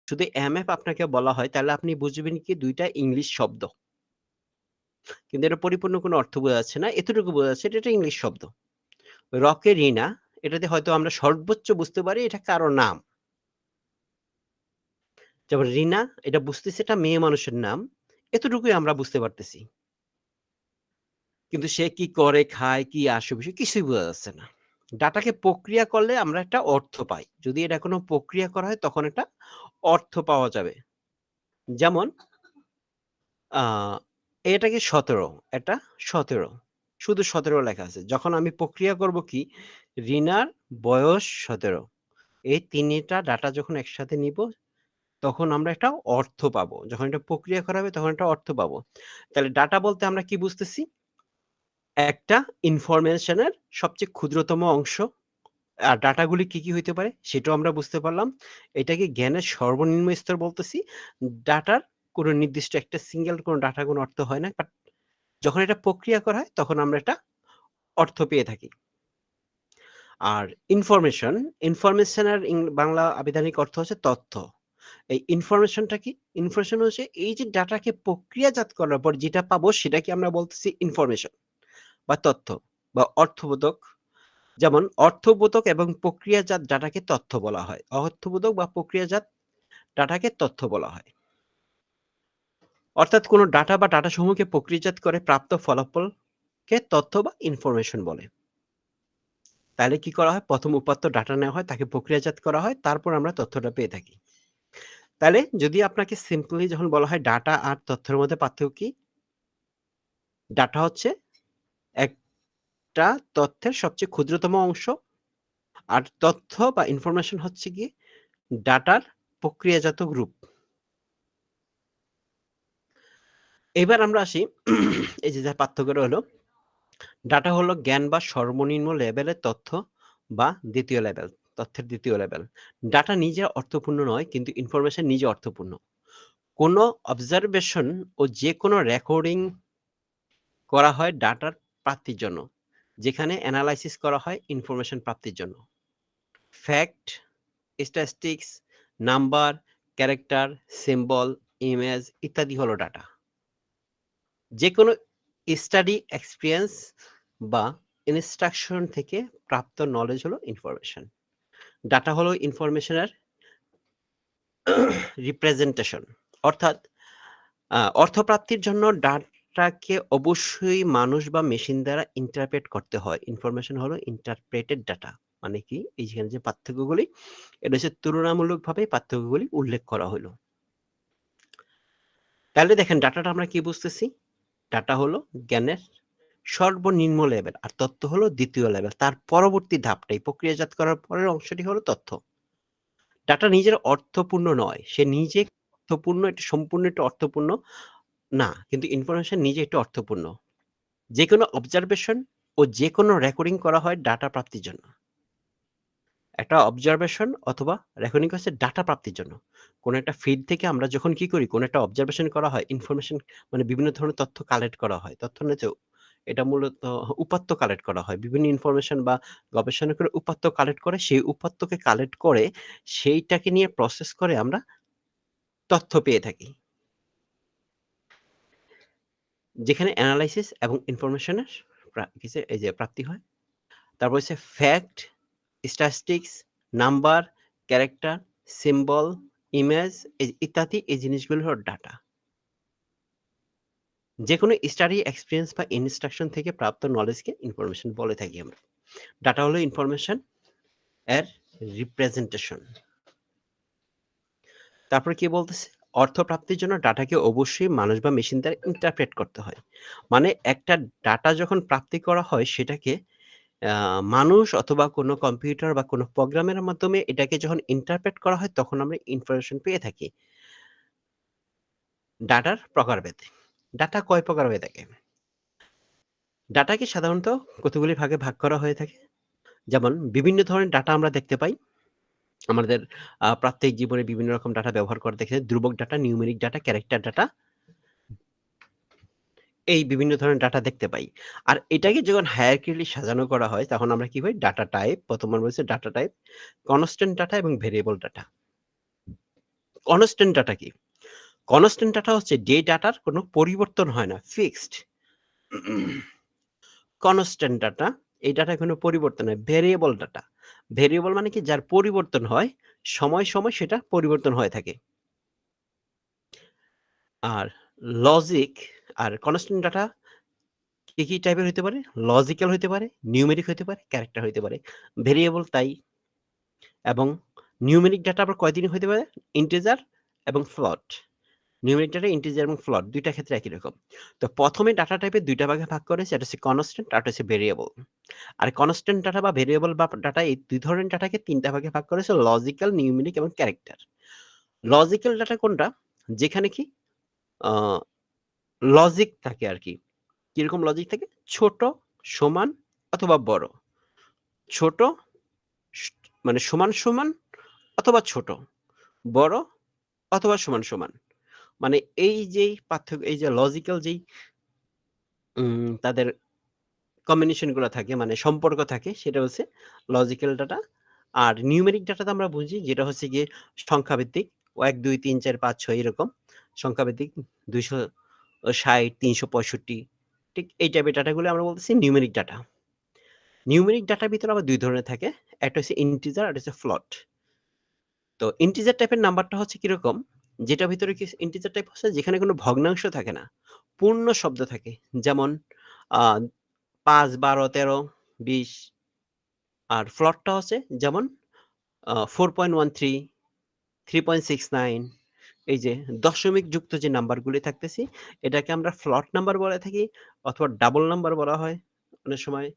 যদি এমএফ আপনাকে বলা হয় তাহলে আপনি বুঝবেন কি ২ টা ইংলিশ শব্দ। কিন্তু এটা পরিপূর্ণ কোনো অর্থ বোঝা যাচ্ছে না। এতটুকু বোঝা যাচ্ছে এটা একটা ইংলিশ শব্দ। রকে রিনা এটাতে হয়তো আমরা সর্বোচ্চ বুঝতে পারি এটা কারো নাম। যেমন রিনা এটা বুঝতেছি এটা মেয়ে মানুষের নাম। এতটুকুই আমরা বুঝতে পারতেছি। কিন্তু সে কি করে, খায়, কি আসে-বসে কিছুই বোঝা যাচ্ছে না। ডাটাকে প্রক্রিয়া করলে আমরা একটা অর্থ পাই। যদি এটা কোনো প্রক্রিয়া করা হয় তখন একটা অর্থ পাওয়া যাবে। যেমন আ এটা কি ১৭, এটা ১৭। শুধু ১৭ লেখা আছে। যখন আমি প্রক্রিয়া করব কি রিনার বয়স ১৭। এই ৩ টা ডাটা যখন একসাথে নিব তখন আমরা একটা অর্থ পাবো। যখন এটা প্রক্রিয়া করা হবে তখন একটা অর্থ পাবো। তাহলে ডাটা বলতে আমরা কি বুঝতেছি? একটা ইনফরমেশন এর সবচেয়ে ক্ষুদ্রতম অংশ। আর ডাটাগুলি কি হইতে পারে সেটাও আমরা বুঝতে পারলাম। এটাকে জ্ঞানের সর্বনিম্ন স্তর বলতেছি। ডাটার কোনো নির্দিষ্ট একটা সিঙ্গেল কোনো ডাটার কোনো অর্থ হয় না। বাট যখন এটা প্রক্রিয়া করা হয় তখন আমরা একটা অর্থ পেয়ে থাকি। আর ইনফরমেশন, ইনফরমেশন এর বাংলা আবিধানিক অর্থ হচ্ছে তথ্য। এই ইনফরমেশনটা কি? ইনফরমেশন হচ্ছে এই যে ডাটাকে প্রক্রিয়াজাত করার পর যেটা পাবো সেটাকে আমরা বলতেছি ইনফরমেশন বা তথ্য বা অর্থবোধক। যেমন অর্থবোধক এবং প্রক্রিয়াজাত ডাটাকে তথ্য বলা হয়। অর্থবোধক বা প্রক্রিয়াজাত ডাটাকে তথ্য বলা হয়। অর্থাৎ কোনো ডাটা বা ডাটা সমূহকে প্রক্রিয়াজাত করে প্রাপ্ত ফলাফলকে তথ্য বা ইনফরমেশন বলে। তাহলে কি করা হয়? ১ম উপাত্ত ডাটা নেওয়া হয়, তাকে প্রক্রিয়াজাত করা হয়, তারপর আমরা তথ্যটা পেয়ে থাকি। তাহলে যদি আপনাকে সিম্পলি যখন বলা হয় ডাটা আর তথ্যের মধ্যে পার্থক্য কি? ডাটা হচ্ছে একটা তথ্যের সবচেয়ে ক্ষুদ্রতম অংশ। আর তথ্য বা ইনফরমেশন হচ্ছে গিয়ে ডাটার প্রক্রিয়াজাত রূপ। এবার আমরা আসি এই যে যার পার্থক্যটা হলো, ডাটা হলো জ্ঞান বা সর্বনিম্ন লেভেলের তথ্য বা দ্বিতীয় লেভেল, তথ্যের দ্বিতীয় লেভেল। ডাটা নিজে অর্থপূর্ণ নয় কিন্তু ইনফরমেশন নিজে অর্থপূর্ণ। কোনো অবজারভেশন ও যেকোনো রেকর্ডিং করা হয় ডাটার প্রাপ্তির জন্য। যেখানে এনালাইসিস করা হয় ইনফরমেশন প্রাপ্তির জন্য। Fact, statistics, number, character, symbol, image ইত্যাদি হলো ডাটা। যেকোনো স্টাডি, এক্সপেরিয়েন্স বা ইনস্ট্রাকশন থেকে প্রাপ্ত নলেজ হলো ইনফরমেশন। ডাটা হলো ইনফরমেশনের রিপ্রেজেন্টেশন। অর্থাৎ অর্থপ্রাপ্তির জন্য ডাটাকে অবশ্যই মানুষ বা মেশিন দ্বারা ইন্টারপ্রেট করতে হয়। ইনফরমেশন হলো ইন্টারপ্রেটেড ডাটা। মানে কি? এইখানে যে পার্থক্যগুলি, এটা হচ্ছে তুলনামূলকভাবে পার্থক্যগুলি উল্লেখ করা হইলো। তাহলে দেখেন ডাটাটা আমরা কি বুঝতেছি? ডাটা হলো জ্ঞানের সর্বনিম্ন লেভেল আর তথ্য হলো দ্বিতীয় লেভেল। তার পরবর্তী ধাপটাই প্রক্রিয়াজাত করার পরের অংশটি হলো তথ্য। ডাটা নিজের অর্থপূর্ণ নয়। সে নিজে অর্থপূর্ণ, এটা সম্পূর্ণ একটা অর্থপূর্ণ না। কিন্তু ইনফরমেশন নিজে একটু অর্থপূর্ণ। যেকোনো অবজারভেশন ও যেকোনো রেকর্ডিং করা হয় ডাটা প্রাপ্তির জন্য। একটা অবজারভেশন অথবা রেকর্ডিং হচ্ছে ডাটা প্রাপ্তির জন্য। কোনো একটা ফিড থেকে আমরা যখন কি করি, কোনো একটা অবজারভেশন করা হয়, ইনফরমেশন মানে বিভিন্ন ধরনের তথ্য কালেক্ট করা হয়। তথ্য না যে এটা মূলত উপাত্ত কালেক্ট করা হয়। বিভিন্ন ইনফরমেশন বা গবেষণা করে উপাত্ত কালেক্ট করে, সেই উপাত্তকে কালেক্ট করে সেইটাকে নিয়ে প্রসেস করে আমরা তথ্য পেয়ে থাকি। যেখানে এনালাইসিস এবং ইনফরমেশনের কিসে এই যে প্রাপ্তি হয়। তারপর হচ্ছে fact, statistics, number, character, symbol, image ইত্যাদি এই জিনিসগুলো হলো ডাটা। যেকোনো স্টাডি, এক্সপেরিয়েন্স বা ইনস্ট্রাকশন থেকে প্রাপ্ত নলেজকে ইনফরমেশন বলে থাকি আমরা। ডাটা হলো ইনফরমেশন এর রিপ্রেজেন্টেশন। তারপরে কি বলতেছে? অর্থ প্রাপ্তির জন্য ডাটাকে অবশ্যই মানুষ বা মেশিন দ্বারা ইন্টারপ্রেট করতে হয়। মানে একটা ডাটা যখন প্রাপ্তি করা হয় সেটাকে আ মানুষ অথবা কোনো কম্পিউটার বা কোনো প্রোগ্রামের মাধ্যমে এটাকে যখন ইন্টারপ্রেট করা হয় তখন আমরা ইনফরমেশন পেয়ে থাকি। ডাটার প্রকারভেদ। ডাটা কয় প্রকার হয়ে থাকে? ডাটাকে সাধারণত কতগুলি ভাগে ভাগ করা হয়ে থাকে। যেমন বিভিন্ন ধরনের ডাটা আমরা দেখতে পাই। আমাদের প্রাত্যহিক জীবনে বিভিন্ন রকম ডাটা ব্যবহার করে দেখে ধ্রুবক data, numeric data, character data এই বিভিন্ন ধরনের ডাটা দেখতে পাই। আর এটাকে যখন হায়ারার্কিক্যালি সাজানো করা হয় তখন আমরা কি পাই? ডাটা টাইপ, ১ম বার বলছে ডাটা টাইপ, কনস্ট্যান্ট ডাটা এবং ভেরিয়েবল ডাটা। কনস্ট্যান্ট ডাটা কি? কনস্ট্যান্ট ডাটা হচ্ছে যে ডাটার কোনো পরিবর্তন হয় না, ফিক্সড। কনস্ট্যান্ট ডাটা, এই ডাটায় কোনো পরিবর্তন হয়, ভেরিয়েবল ডাটা। ভেরিয়েবল মানে কি? যার পরিবর্তন হয়, সময় সেটা পরিবর্তন হয়ে থাকে। আর লজিক আর কনস্ট্যান্ট ডাটা কি টাইপের হইতে পারে? লজিক্যাল হইতে পারে, নিউমেরিক হইতে পারে, ক্যারেক্টার হইতে পারে। ভেরিয়েবল তাই। এবং নিউমেরিক ডাটা আবার কয়দিনে হইতে পারে? ইন্টিজার এবং ফ্লোট। নিউমেরিক ডাটা ইন্টিজার এবং ফ্লোট ২ টা ক্ষেত্রে একই রকম। তো ১ম এ ডাটা টাইপের ২ টা ভাগে ভাগ করেছে। একটা হচ্ছে কনস্ট্যান্ট, আরেকটা হচ্ছে ভেরিয়েবল। আর কনস্ট্যান্ট ডাটা বা ভেরিয়েবল বা ডাটা, এই ২ ধরনের ডাটাকে ৩ টা ভাগে ভাগ করেছে: লজিক্যাল, নিউমেরিক এবং ক্যারেক্টার। লজিক্যাল ডাটা কোনটা? যেখানে কি আ লজিক থাকে আরকি। কিরকম লজিক থাকে? ছোট, সমান অথবা বড়। ছোট স মানে সমান অথবা ছোট। বড় অথবা সমান। মানে এই যেই পার্থক্য, এই যে লজিক্যাল যেই তাদের কম্বিনেশন গুলা থাকে, মানে সম্পর্ক থাকে, সেটা হচ্ছে লজিক্যাল ডাটা। আর নিউমেরিক ডাটাতে আমরা বুঝি যেটা হচ্ছে গিয়ে সংখ্যাভিত্তিক, ১, ২, ৩, ৪, ৫, ৬ এরকম সংখ্যাভিত্তিক, ২৬০, ৩৬৫, ঠিক এই টাইপের ডাটাগুলো আমরা বলতেছি নিউমেরিক ডাটা। নিউমেরিক ডাটার ভিতরে আবার ২ ধরনের থাকে। একটা হচ্ছে ইন্টিজার, আর হচ্ছে ফ্লোট। তো ইন্টিজার টাইপের নাম্বারটা হচ্ছে কিরকম? যেটার ভিতরে কি ইন্টিজার টাইপ হচ্ছে যেখানে কোনো ভগ্নাংশ থাকে না। পূর্ণ শব্দ থাকে। যেমন আ ৫, ১২, ১৩, ২০। আর ফ্লোটটা হচ্ছে যেমন 4.13, 3.69, এই যে দশমিক যুক্ত যে নাম্বারগুলি থাকতেছি, এটাকে আমরা ফ্লোট নাম্বার বলে থাকি, অথবা ডাবল নাম্বার বলা হয় অনেক সময়।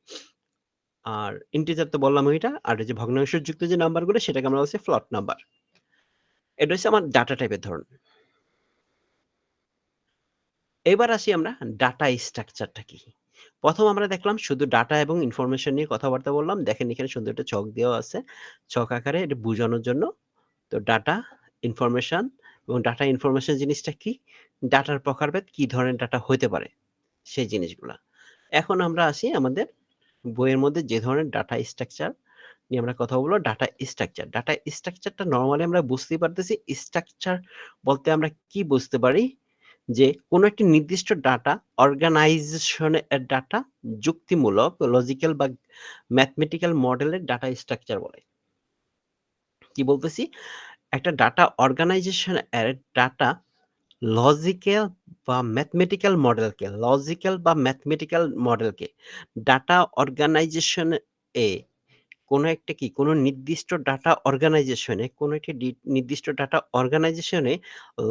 আর ইন্টিজার তো বললাম ওইটা। আর এই যে ভগ্নাংশ যুক্ত যে নাম্বারগুলো, সেটাকে আমরা বলছি ফ্লোট নাম্বার। এটা হচ্ছে আমার ডাটা টাইপের ধরন। এবার আসি আমরা ডাটা স্ট্রাকচারটা কি? ১ম আমরা দেখলাম শুধু ডাটা এবং ইনফরমেশন নিয়ে কথাবার্তা বললাম। দেখেন এখানে সুন্দর একটা ছক দেওয়া আছে। ছক আকারে এটা বুঝানোর জন্য। তো ডাটা, ইনফরমেশন এবং ডাটা ইনফরমেশন জিনিসটা কি? ডাটার প্রকারভেদ, কি ধরনের ডাটা হইতে পারে, সেই জিনিসগুলা। এখন আমরা আসি আমাদের বইয়ের মধ্যে যে ধরনের ডাটা স্ট্রাকচার নিয়ে আমরা কথা বলব, ডাটা স্ট্রাকচার। ডাটা স্ট্রাকচারটা নরমালি আমরা বুঝতেই পারতেছি। স্ট্রাকচার বলতে আমরা কি বুঝতে পারি? যে কোনো একটি নির্দিষ্ট ডাটা অর্গানাইজেশন এর ডাটা যুক্তিমূলক, লজিক্যাল বা ম্যাথমেটিক্যাল মডেলের ডাটা স্ট্রাকচার বলে। কি বলতেছি? একটা ডাটা অর্গানাইজেশন এর ডাটা লজিক্যাল বা মডেলকে ডাটা অর্গানাইজেশন এ কোনো নির্দিষ্ট ডাটা অর্গানাইজেশনে নির্দিষ্ট ডাটা অর্গানাইজেশনে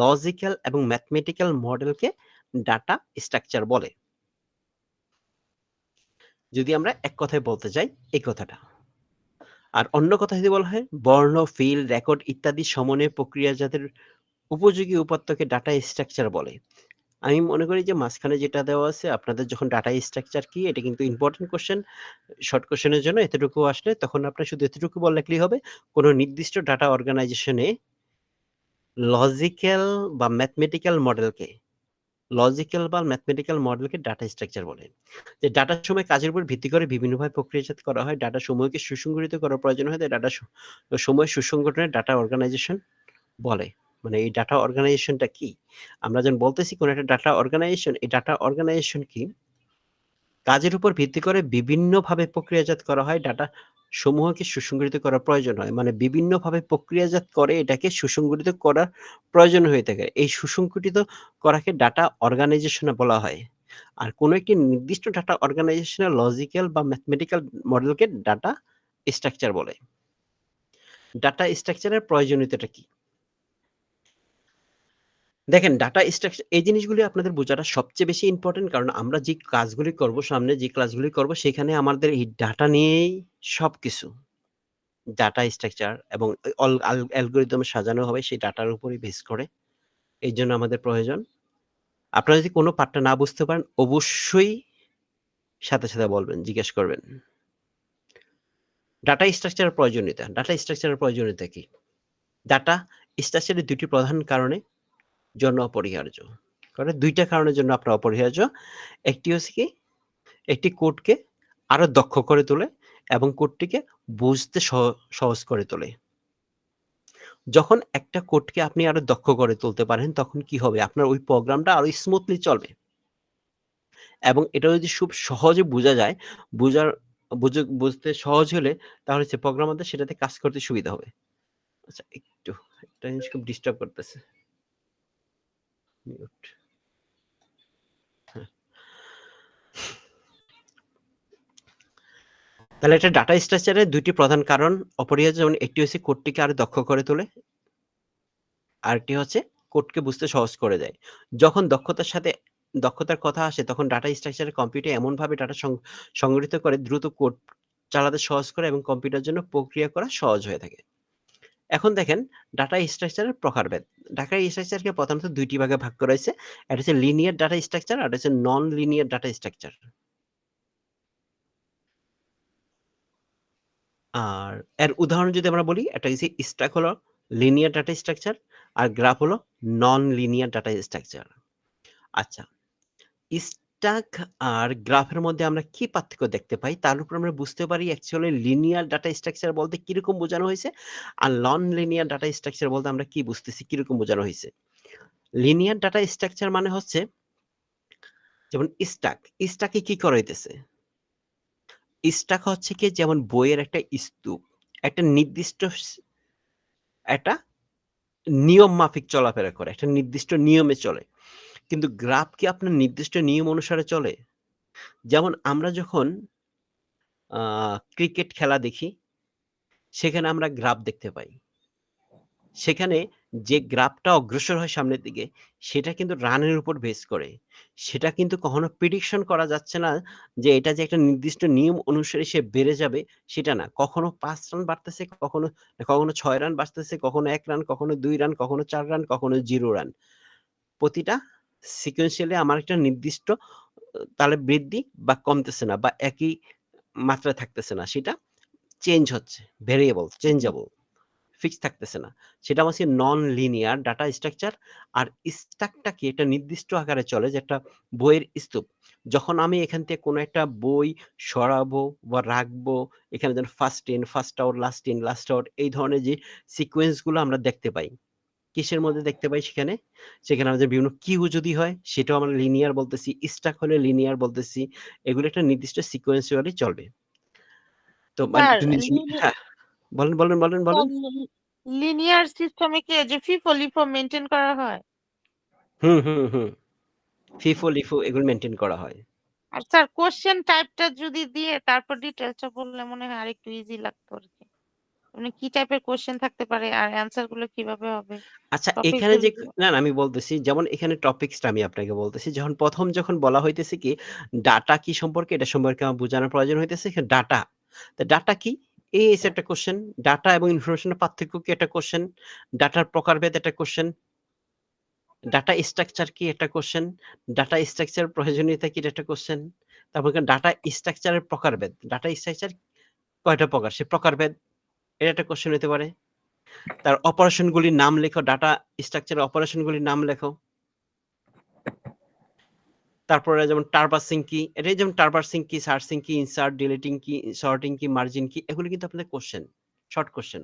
লজিক্যাল এবং ম্যাথমেটিক্যাল মডেলকে ডাটা স্ট্রাকচার বলে। যদি আমরা এক কথায় বলতে চাই এই কথাটা। আর অন্য কথা যদি বলা হয়, বর্ণ, ফিল্ড, রেকর্ড ইত্যাদি সমন্বয় প্রক্রিয়াজাতের উপযোগী উপাত্তকে ডাটা স্ট্রাকচার বলে। আমি মনে করি যে মাঝখানে যেটা দেওয়া আছে, আপনাদের যখন ডাটা স্ট্রাকচার কি, এটা কিন্তু ইম্পোর্টেন্ট কোয়েশ্চেন। শর্ট কোয়েশ্চেন এর জন্য এতটুকু আসলে তখন আপনার শুধু এতটুকু লিখলেই হবে। কোন নির্দিষ্ট ডাটা অর্গানাইজেশনে লজিক্যাল বা ম্যাথমেটিক্যাল মডেলকে ডাটা স্ট্রাকচার বলে। যে ডাটার সময় কাজের উপর ভিত্তি করে বিভিন্নভাবে প্রক্রিয়াজাত করা হয়। ডাটা সমূহকে সুসংগঠিত করার প্রয়োজন হয়, তাই সময় সুসংগঠনের ডাটা অর্গানাইজেশন বলে। মানে এই ডাটা অর্গানাইজেশনটা কি? আমরা যখন বলতেছি কোন একটা ডাটা অর্গানাইজেশন, এই ডাটা অর্গানাইজেশন কি? কাজের উপর ভিত্তি করে বিভিন্নভাবে প্রক্রিয়াজাত করা হয়, ডাটা সমূহকে সুসংগঠিত করার প্রয়োজন হয়। মানে বিভিন্নভাবে প্রক্রিয়াজাত করে এটাকে সুসংগঠিত করার প্রয়োজন হয়ে থাকে। এই সুসংগঠিত করাকে ডাটা অর্গানাইজেশন বলা হয়। আর কোন একটি নির্দিষ্ট ডাটা অর্গানাইজেশনের লজিক্যাল বা ম্যাথমেটিক্যাল মডেলকে ডাটা স্ট্রাকচার বলে। ডাটা স্ট্রাকচারের প্রয়োজনীয়তাটা কি? দেখেন, ডাটা স্ট্রাকচার এই জিনিসগুলি আপনাদের বোঝাটা সবচেয়ে বেশি ইম্পোর্টেন্ট। কারণ আমরা যে কাজগুলি করব, সামনে যে ক্লাসগুলি করব, সেখানে আমাদের এই ডাটা নিয়েই সবকিছু। ডাটা স্ট্রাকচার এবং অ্যালগরিদম সাজানো হবে সেই ডাটার উপরই বেস করে। এইজন্য আমাদের প্রয়োজন। আপনারা যদি কোনো পার্টটা না বুঝতে পারেন, অবশ্যই সাথে বলবেন, জিজ্ঞেস করবেন। ডাটা স্ট্রাকচারের প্রয়োজনীয়তা। ডাটা স্ট্রাকচারের প্রয়োজনীয়তা কি? ডাটা স্ট্রাকচারের ২ টি প্রধান কারণের জন্য অপরিহার্য। ২ টা কারণের জন্য আপনার অপরিহার্য। একটি হচ্ছে কি? একটি কোডকে আরো দক্ষ করে তোলে এবং কোডটিকে বুঝতে সহজ করে তোলে। যখন একটা কোডকে আপনি আরো দক্ষ করে তুলতে পারেন, তখন কি হবে? আপনার ওই প্রোগ্রামটা আরো স্মুথলি চলবে। এবং এটা যদি খুব সহজে বোঝা যায়, বুঝার বুঝতে সহজ হলে তাহলে হচ্ছে প্রোগ্রামারদের সেটাতে কাজ করতে সুবিধা হবে। আচ্ছা একটু একটা জিনিস খুব ডিস্টার্ব করতেছে। মিউট। হ্যাঁ। তাহলে এটা ডাটা স্ট্রাকচারের ২ টি প্রধান কারণ অপরিহার্য, যেমন একটি হচ্ছে কোডটিকে আরো দক্ষ করে তোলে। আরেকটি হচ্ছে কোডকে বুঝতে সহজ করে দেয়। যখন দক্ষতার কথা আসে তখন ডাটা স্ট্রাকচারের কম্পিউটার এমনভাবে ডাটা সংগঠিত করে দ্রুত কোড চালাতে সহজ করে এবং কম্পিউটারের জন্য প্রক্রিয়া করা সহজ হয়ে থাকে। এখন দেখেন ডাটা স্ট্রাকচারের প্রকারভেদ। ডাটা স্ট্রাকচারকে প্রধানত ২ টি ভাগে ভাগ করা হয়েছে। একটা হচ্ছে লিনিয়ার ডাটা স্ট্রাকচার আর একটা হচ্ছে নন লিনিয়ার ডাটা স্ট্রাকচার। আর এর উদাহরণ যদি আমরা বলি, একটা হচ্ছে স্ট্যাক হলো লিনিয়ার ডাটা স্ট্রাকচার আর গ্রাফ হলো নন লিনিয়ার ডাটা স্ট্রাকচার। আচ্ছা, স্ট্যাক আর গ্রাফের মধ্যে আমরা কি পার্থক্য দেখতে পাই? তার উপর আমরা বুঝতে পারি অ্যাকচুয়ালি লিনিয়ার ডাটা স্ট্রাকচার বলতে কিরকম বোঝানো হয়েছে আর নন লিনিয়ার ডাটা স্ট্রাকচার বলতে আমরা কি বুঝতেছি, কিরকম বোঝানো হয়েছে। লিনিয়ার ডাটা স্ট্রাকচার মানে হচ্ছে যেমন স্ট্যাকে কি করা হইতেছে? স্ট্যাক হচ্ছে কি যেমন বইয়ের একটা স্তূপ, একটা নির্দিষ্ট একটা নিয়ম মাফিক চলাফেরা করে, একটা নির্দিষ্ট নিয়মে চলে। কিন্তু গ্রাফ কি আপনার নির্দিষ্ট নিয়ম অনুসারে চলে? যেমন আমরা যখন ক্রিকেট খেলা দেখি, সেখানে আমরা গ্রাফ দেখতে পাই। সেখানে যে গ্রাফটা অগ্রসর হয় সামনের দিকে, সেটা কিন্তু রানের উপর বেস করে। সেটা কিন্তু কখনো প্রেডিকশন করা যাচ্ছে না যে এটা যে একটা নির্দিষ্ট নিয়ম অনুসারে সে বেড়ে যাবে, সেটা না। কখনো ৫ রান বাড়তেছে, কখনো ৬ রান বাড়তেছে, কখনো ১ রান, কখনো ২ রান, কখনো ৪ রান, কখনো 0 রান। প্রতিটা সিকোয়েন্সিয়ালি আমার একটা নির্দিষ্ট তালে বৃদ্ধি বা কমতেছে না বা একই মাত্রায় থাকতেছে না। সেটা চেঞ্জ হচ্ছে। Variable, changeable. ফিক্সড থাকতেছে না। সেটা হচ্ছে নন লিনিয়ার ডাটা স্ট্রাকচার। আর স্ট্যাকটা কি একটা নির্দিষ্ট আকারে চলে যে একটা বইয়ের স্তূপ। যখন আমি এখান থেকে কোনো একটা বই সরাবো বা রাখবো, এখানে যেন first in, first out, last out এই ধরনের যে সিকোয়েন্স গুলো আমরা দেখতে পাই। কিসের মধ্যে দেখতে পাই সেখানে? সেখানে আমাদের বিভিন্ন কিউ যদি হয় সেটাও আমরা লিনিয়ার বলতেছি, স্ট্যাক হলে লিনিয়ার বলতেছি। এগুলো একটা নির্দিষ্ট সিকোয়েন্সুয়ালি চলবে। তো মানে স্যার হ্যাঁ, বলেন। লিনিয়ার সিস্টেমে কি যে ফিফো লিফো মেনটেন করা হয়? হুম। FIFO, LIFO এগুলো মেইনটেইন করা হয়। আর স্যার কোশ্চেন টাইপটা যদি দিয়ে তারপর ডিটেইলসটা বললে মনে হয় আরেকটু ইজি লাগতো আরকি। মানে কি টাইপের কোশ্চেন থাকতে পারে আর অ্যানসার গুলো কিভাবে হবে? আচ্ছা টপিক এখানে গুলো যে না, আমি বলতেছি যেমন এখানে টপিকসটা আমি আপনাকে বলতেছি। যখন বলা হইতেছে কি ডাটা কি সম্পর্কে, এটা সম্পর্কে আমার বোঝানোর প্রয়োজন হইতেছে। ডাটা। তো ডাটা কি? এই হচ্ছে একটা কোয়েশ্চেন। ডাটা এবং ইনফরমেশনের পার্থক্য কি একটা কোয়েশ্চেন। ডাটার প্রকারভেদ একটা কোয়েশ্চেন। ডাটা স্ট্রাকচার কি একটা কোয়েশ্চেন। ডাটা স্ট্রাকচার প্রয়োজনীয়তা কি এটা একটা কোয়েশ্চেন। তারপর ডাটা স্ট্রাকচারের প্রকারভেদ। ডাটা স্ট্রাকচার কয়টা প্রকার সে প্রকারভেদ, এটা একটা কোয়েশ্চেন হইতে পারে। তার অপারেশনগুলির নাম লেখো, ডাটা স্ট্রাকচারের অপারেশনগুলির নাম লেখো। তারপরে যেমন টারভার্সিং কি, এটাই যেমন টারভার্সিং কি, সার্চিং কি, ইনসার্ট, ডিলিটিং কি, সর্টিং কি, মার্জিন কি, এগুলো কিন্তু আপনাদের কোয়েশ্চেন, শর্ট কোয়েশ্চেন।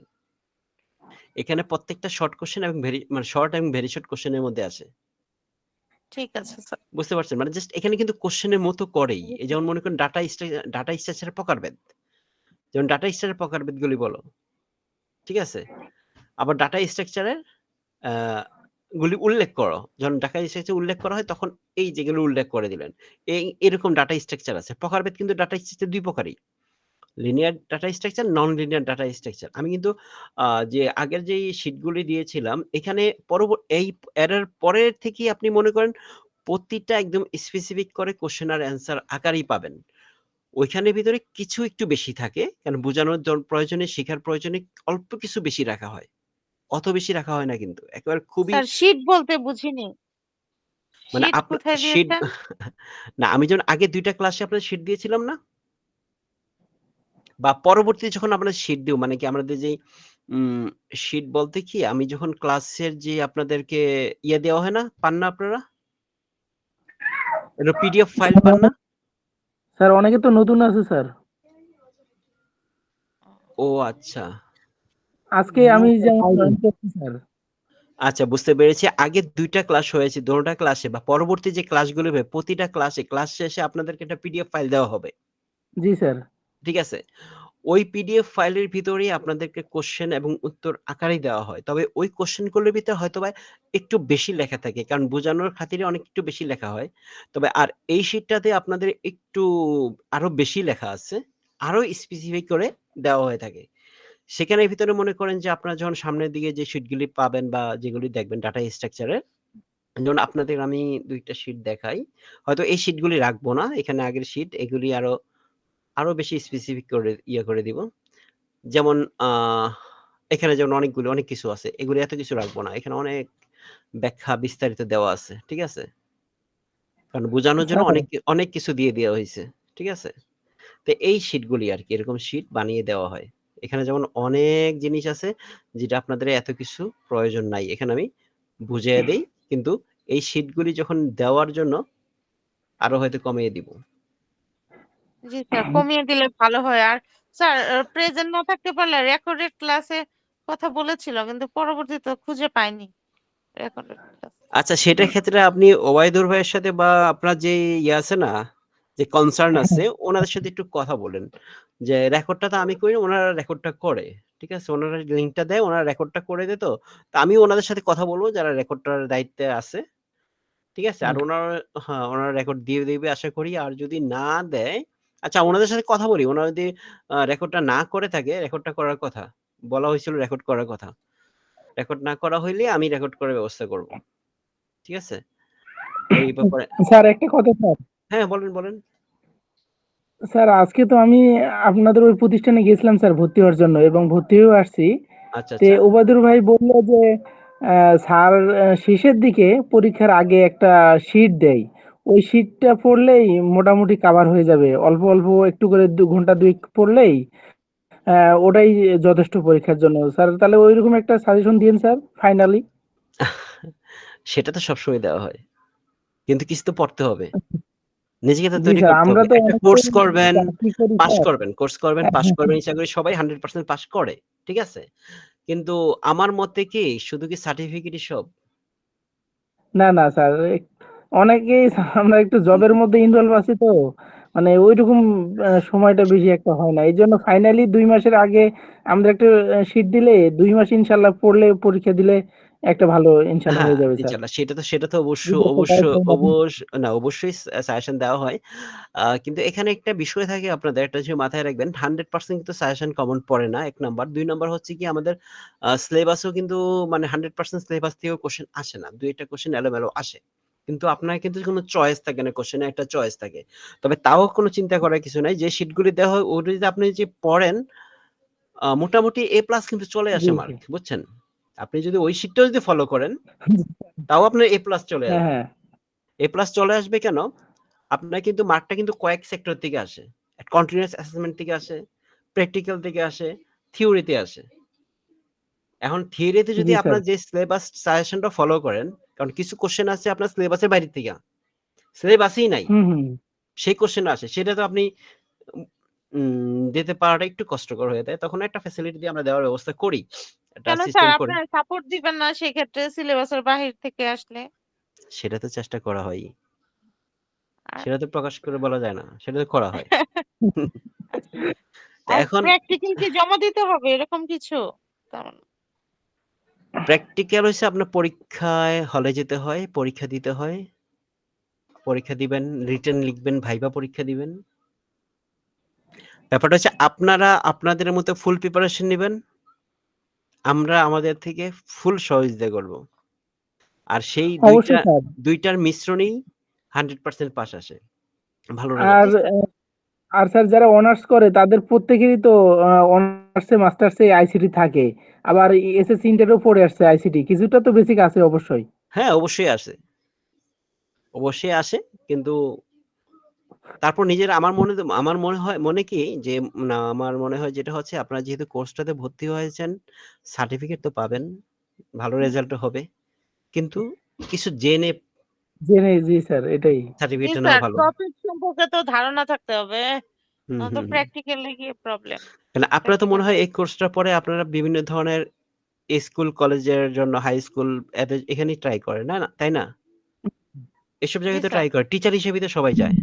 এখানে প্রত্যেকটা শর্ট কোয়েশ্চেন এবং মানে শর্ট এবং ভেরি শর্ট কোয়েশ্চেনের মধ্যে আছে। ঠিক আছে স্যার। বুঝতে পারছেন? মানে জাস্ট এখানে কিন্তু কোয়েশ্চেনের মতো করেই। এই যেমন মনে করেন ডাটা স্ট্রাকচারের প্রকারভেদ। যেমন ডাটা স্ট্রাকচারের প্রকারভেদগুলি বলো। ঠিক আছে? আবার ডাটা স্ট্রাকচারের আ গুলি উল্লেখ করো। যখন ডাটা স্ট্রাকচার উল্লেখ করা হয় তখন এই যেগুলো উল্লেখ করে দিলেন। এরকম ডাটা স্ট্রাকচার আছে। প্রকারভেদ কিন্তু ডাটা স্ট্রাকচার ২ প্রকারই। Linear data structure, non linear data structure. আমি কিন্তু যে আগের যেই শীটগুলি দিয়েছিলাম এখানে এর পরের থেকেই আপনি মনে করেন প্রতিটা একদম স্পেসিফিক করে কোয়েশ্চেন আর অ্যান্সার আকারেই পাবেন। ওইখানের ভিতরে কিছু একটু বেশি থাকে। কারণ বোঝানোর প্রয়োজনে, শেখার প্রয়োজনে অল্প কিছু বেশি রাখা হয়। অত বেশি রাখা হয় না কিন্তু। একেবারে খুবই স্যার শীট বলতে বুঝিনি। মানে শীট কোথায় শীট দিয়েছেন? না, আমি যেমন আগে ২ টা ক্লাসে আপনাদের শীট দিয়েছিলাম না? বা পরবর্তীতে যখন আমরা শীট দিব মানে কি আমাদের যেই উম শীট বলতে কি আমি যখন ক্লাসের যে আপনাদেরকে দেওয়া হয় না? পান না আপনারা? পিডিএফ ফাইল পান না? স্যার অনেকে তো নতুন আছে স্যার। ও আচ্ছা। আজকে আমি যেমন জয়েন করছি স্যার। আচ্ছা, বুঝতে পেরেছি। আগের ২ টা ক্লাস হয়েছে, দোনোটা ক্লাসে বা পরবর্তী যে ক্লাসগুলো হবে, প্রতিটা ক্লাস শেষে আপনাদেরকে একটা পিডিএফ ফাইল দেওয়া হবে। জি স্যার। ঠিক আছে? ওই পিডিএফ ফাইলের ভিতরেই আপনাদেরকে কোয়েশ্চেন এবং উত্তর আকারেই দেওয়া হয়। তবে ওই কোয়েশ্চেনগুলোর ভিতরে হয়তোবা একটু বেশি লেখা থাকে। কারণ বোঝানোর খাতিরে অনেক একটু বেশি লেখা হয়। তবে আর এই শিটটাতে আপনাদের একটু আরো বেশি লেখা আছে। আরো স্পেসিফিক করে দেওয়া হয়ে থাকে। সেখানের ভিতরে মনে করেন যে আপনারা যখন সামনের দিকে যে শিটগুলি পাবেন বা যেগুলি দেখবেন ডাটা স্ট্রাকচারের, যেমন আপনাদের আমি ২ টা শিট দেখাই। হয়তো এই শিটগুলি রাখবো না। এখানে আগের শিট এগুলি আরো বেশি স্পেসিফিক করে করে দিব। যেমন এখানে যেমন অনেক কিছু আছে। এগুলো এত কিছু রাখবো না। এখানে অনেক ব্যাখ্যা বিস্তারিত দেওয়া আছে। ঠিক আছে? কারণ বোঝানোর জন্য স্যার অনেক কিছু দিয়ে দেওয়া হইছে। ঠিক আছে? তো এই শিটগুলি আরকি এরকম শিট বানিয়ে দেওয়া হয়। এখানে যেমন অনেক জিনিস আছে যেটা আপনাদের এত কিছু প্রয়োজন নাই। এখানে আমি বুঝিয়ে দেই। কিন্তু এই শিটগুলি যখন দেওয়ার জন্য আরো হয়তো কমিয়ে দিব। জি স্যার, কমিয়ে দিলে ভালো হয়। আর স্যার প্রেজেন্ট না থাকতে পারলে রেকর্ডেড ক্লাসে কথা বলেছিল, কিন্তু পরবর্তীতে খুঁজে পাইনি রেকর্ডেড ক্লাস। আচ্ছা, সেটার ক্ষেত্রে আপনি ওবায়দুর ভাইয়ের সাথে বা আপনার যে আছে না, যে কনসার্ন আছে, ওনাদের সাথে একটু কথা বলেন। যে রেকর্ডটা তো আমি করি না, ওনারা রেকর্ডটা করে। ঠিক আছে? ওনারা লিংকটা দেয়, ওনারা রেকর্ডটা করে দেয় তো। তো আমিও ওনাদের সাথে কথা বলব যারা রেকর্ডটার দায়িত্বে আছে। ঠিক আছে? আর ওনারা রেকর্ড দিয়ে দিবে আশা করি। আর যদি না দেয়, আচ্ছা ওনাদের সাথে কথা বলি। ওনারা যদি রেকর্ডটা না করে থাকে, রেকর্ডটা করার কথা। বলা হয়েছিল রেকর্ড করার কথা। রেকর্ড না করা হইলে আমি রেকর্ড করার ব্যবস্থা করব। ঠিক আছে? এই ব্যাপারে স্যার একটা কথা স্যার। হ্যাঁ, বলেন। স্যার আজকে তো আমি আপনাদের ওই প্রতিষ্ঠানে গেছিলাম স্যার ভর্তি হওয়ার জন্য এবং ভর্তি হয়েও আসছি। আচ্ছা, তে আচ্ছা। ওবায়দুর ভাই বলল যে স্যার শেষের দিকে পরীক্ষার আগে একটা শীট দেয়। ওই শীটটা পড়লেই মোটামুটি কাভার হয়ে যাবে। অল্প অল্প একটু করে ২ ঘন্টা ২ পড়লেই ওটাই যথেষ্ট পরীক্ষার জন্য। স্যার তাহলে ঐরকম একটা সাজেশন দিয়েন স্যার ফাইনালি। সেটা তো সবসময় দেওয়া হয়। কিন্তু কিছু তো পড়তে হবে। নিজেকে তো জি তৈরি স্যার, করতে আমরা হবে। তো একটা কোর্স অনেকেই করবেন, চাকরি করি পাস স্যার। করবেন, পাস করবেন ইচ্ছা করি সবাই 100% পাস করে। ঠিক আছে? কিন্তু আমার মতে কি শুধু কি সার্টিফিকেটই সব? না স্যার, অনেকেই আমরা একটু জবের মধ্যে ইনভলভ আছি তো, মানে ওইরকম সময়টা বেশি একটা হয় না। এই জন্য ফাইনালি ২ মাসের আগে আমাদের একটা শীট দিলে ২ মাস ইনশাল্লাহ পড়লে পরীক্ষা দিলে একটা ভালো ইনশাল্লাহ হ্যাঁ, হয়ে যাবে স্যার। ইনশাআল্লাহ সেটা তো বিগত কয়েক বছর অবশ্যই সাজেশন দেওয়া হয়। কিন্তু এখানে একটা বিষয় থাকে আপনাদের একটা জিনিস মাথায় রাখবেন 100% কিন্তু সাজেশন কমন পড়ে না ১ নাম্বার। ২ নাম্বার হচ্ছে কি আমাদের সিলেবাসও কিন্তু মানে 100% সিলেবাস থেকেও কোয়েশ্চেন আসে না। ২ একটা কোয়েশ্চেন এলোমেলো আসে। কিন্তু আপনার কিন্তু কোনো চয়েস থাকে না, কোয়েশ্চেনে একটা চয়েস থাকে। তবে তাও কোনো চিন্তা করার কিছু নাই। যে শিটগুলি দেওয়া হয় ওটা যদি আপনি পড়েন মোটামুটি A+ কিন্তু চলে জি আসে জি। মার্ক, বুঝছেন? আপনি যদি ওই শিটটাও যদি ফলো করেন তাও আপনার A+ চলে হ্যাঁ আসবে। হ্যাঁ। A+ চলে আসবে কেন? আপনার কিন্তু মার্কটা কিন্তু কয়েক সেক্টর থেকে আসে। কন্টিনিউয়াস অ্যাসেসমেন্ট থেকে আসে, প্র্যাকটিক্যাল থেকে আসে, থিওরিতে আসে। এখন থিওরিতে যদি জি স্যার। আপনার যে সিলেবাস সাজেশনটা ফলো করেন, কারণ কিছু কোয়েশ্চেন আছে আপনার সিলেবাসের বাইরে থেকে। সিলেবাসেই নাই। হুম। সেই কোয়েশ্চেন আসে। সেটা তো আপনি দিতে পারাটা একটু কষ্টকর হয়ে যায়। তখন একটা ফ্যাসিলিটি দিয়ে আমরা দেওয়ার ব্যবস্থা করি। একটা কেন স্যার সিস্টেম করি। আপনারা সাপোর্ট দিবেন না সেক্ষেত্রে সিলেবাসের বাহির থেকে আসলে? সেটা তো চেষ্টা করা হয়ই। আর সেটা তো প্রকাশ করে বলা যায় না। সেটা তো করা হয়। তো আর এখন প্র্যাকটিক্যাল কি জমা দিতে হবে এরকম কিছু? তেমন প্র্যাকটিক্যাল হইছে আপনার পরীক্ষায় হলে যেতে হয়, পরীক্ষা দিতে হয়। পরীক্ষা দিবেন, রিটেন লিখবেন, ভাইবা পরীক্ষা দিবেন। ব্যাপারটা হচ্ছে আপনারা আপনাদের মতো ফুল প্রিপারেশন নিবেন। আমরা আমাদের থেকে ফুল সহযোগিতা করব। আর সেই অবশ্যই স্যার। ২ টার মিশ্রণেই 100% পাস আসে। ভালো রেজাল্ট আর জি আসে। স্যার। আর স্যার যারা অনার্স করে তাদের প্রত্যেকেরই তো অনার্সে মাস্টার্সে আইসিটি থাকে। আবার এসএসসি ইন্টারও পড়ে আসছে আইসিটি। কিছুটা তো বেসিক আছে অবশ্যই। হ্যাঁ, অবশ্যই আসে। অবশ্যই আসে। কিন্তু তারপর নিজের আমার মনে হয় কি যে না আমার মনে হয় যেটা হচ্ছে আপনারা যেহেতু কোর্সটাতে ভর্তি হয়েছেন, সার্টিফিকেট তো পাবেন। ভালো রেজাল্টও হবে। কিন্তু কিছু জেনে জেনে জি স্যার এটাই। জি সার্টিফিকেটটা নেওয়া স্যার, ভালো। টপিক সম্পর্কে তো ধারণা থাকতে হবে। হুম, তো হুম, হুম। প্র্যাকটিক্যালি গিয়ে প্রবলেম। মানে আপনার তো মনে হয় এই কোর্সটার পরে আপনারা বিভিন্ন ধরনের স্কুল, কলেজের জন্য হাই স্কুল এখানেই ট্রাই করেন, না? তাই না? এসব জি জায়গায় তো স্যার। ট্রাই করে। টিচার হিসেবে তো সবাই যায়।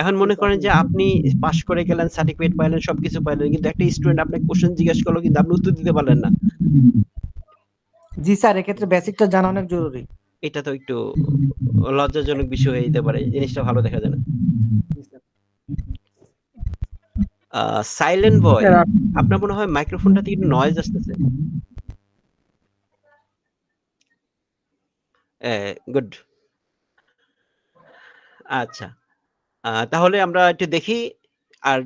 এখন মনে করেন যে আপনি পাস করে গেলেন, সার্টিফিকেট পাইলেন, সবকিছু পাইলেন। কিন্তু একটা স্টুডেন্ট আপনাকে কোয়েশ্চেন জিজ্ঞেস করলো কিন্তু আপনি উত্তর দিতে পারলেন না। জি স্যার, এক্ষেত্রে বেসিকটা জানা অনেক জরুরি। এটা তো একটু লজ্জাজনক বিষয় হয়ে যেতে পারে। জিনিসটা ভালো দেখা যায় না। সাইলেন্ট বয়, স্যার আপনার মনে হয় মাইক্রোফোনটা থেকে একটু নয়েজ আসতেছে? গুড। আচ্ছা। তাহলে আমরা একটু দেখি। আর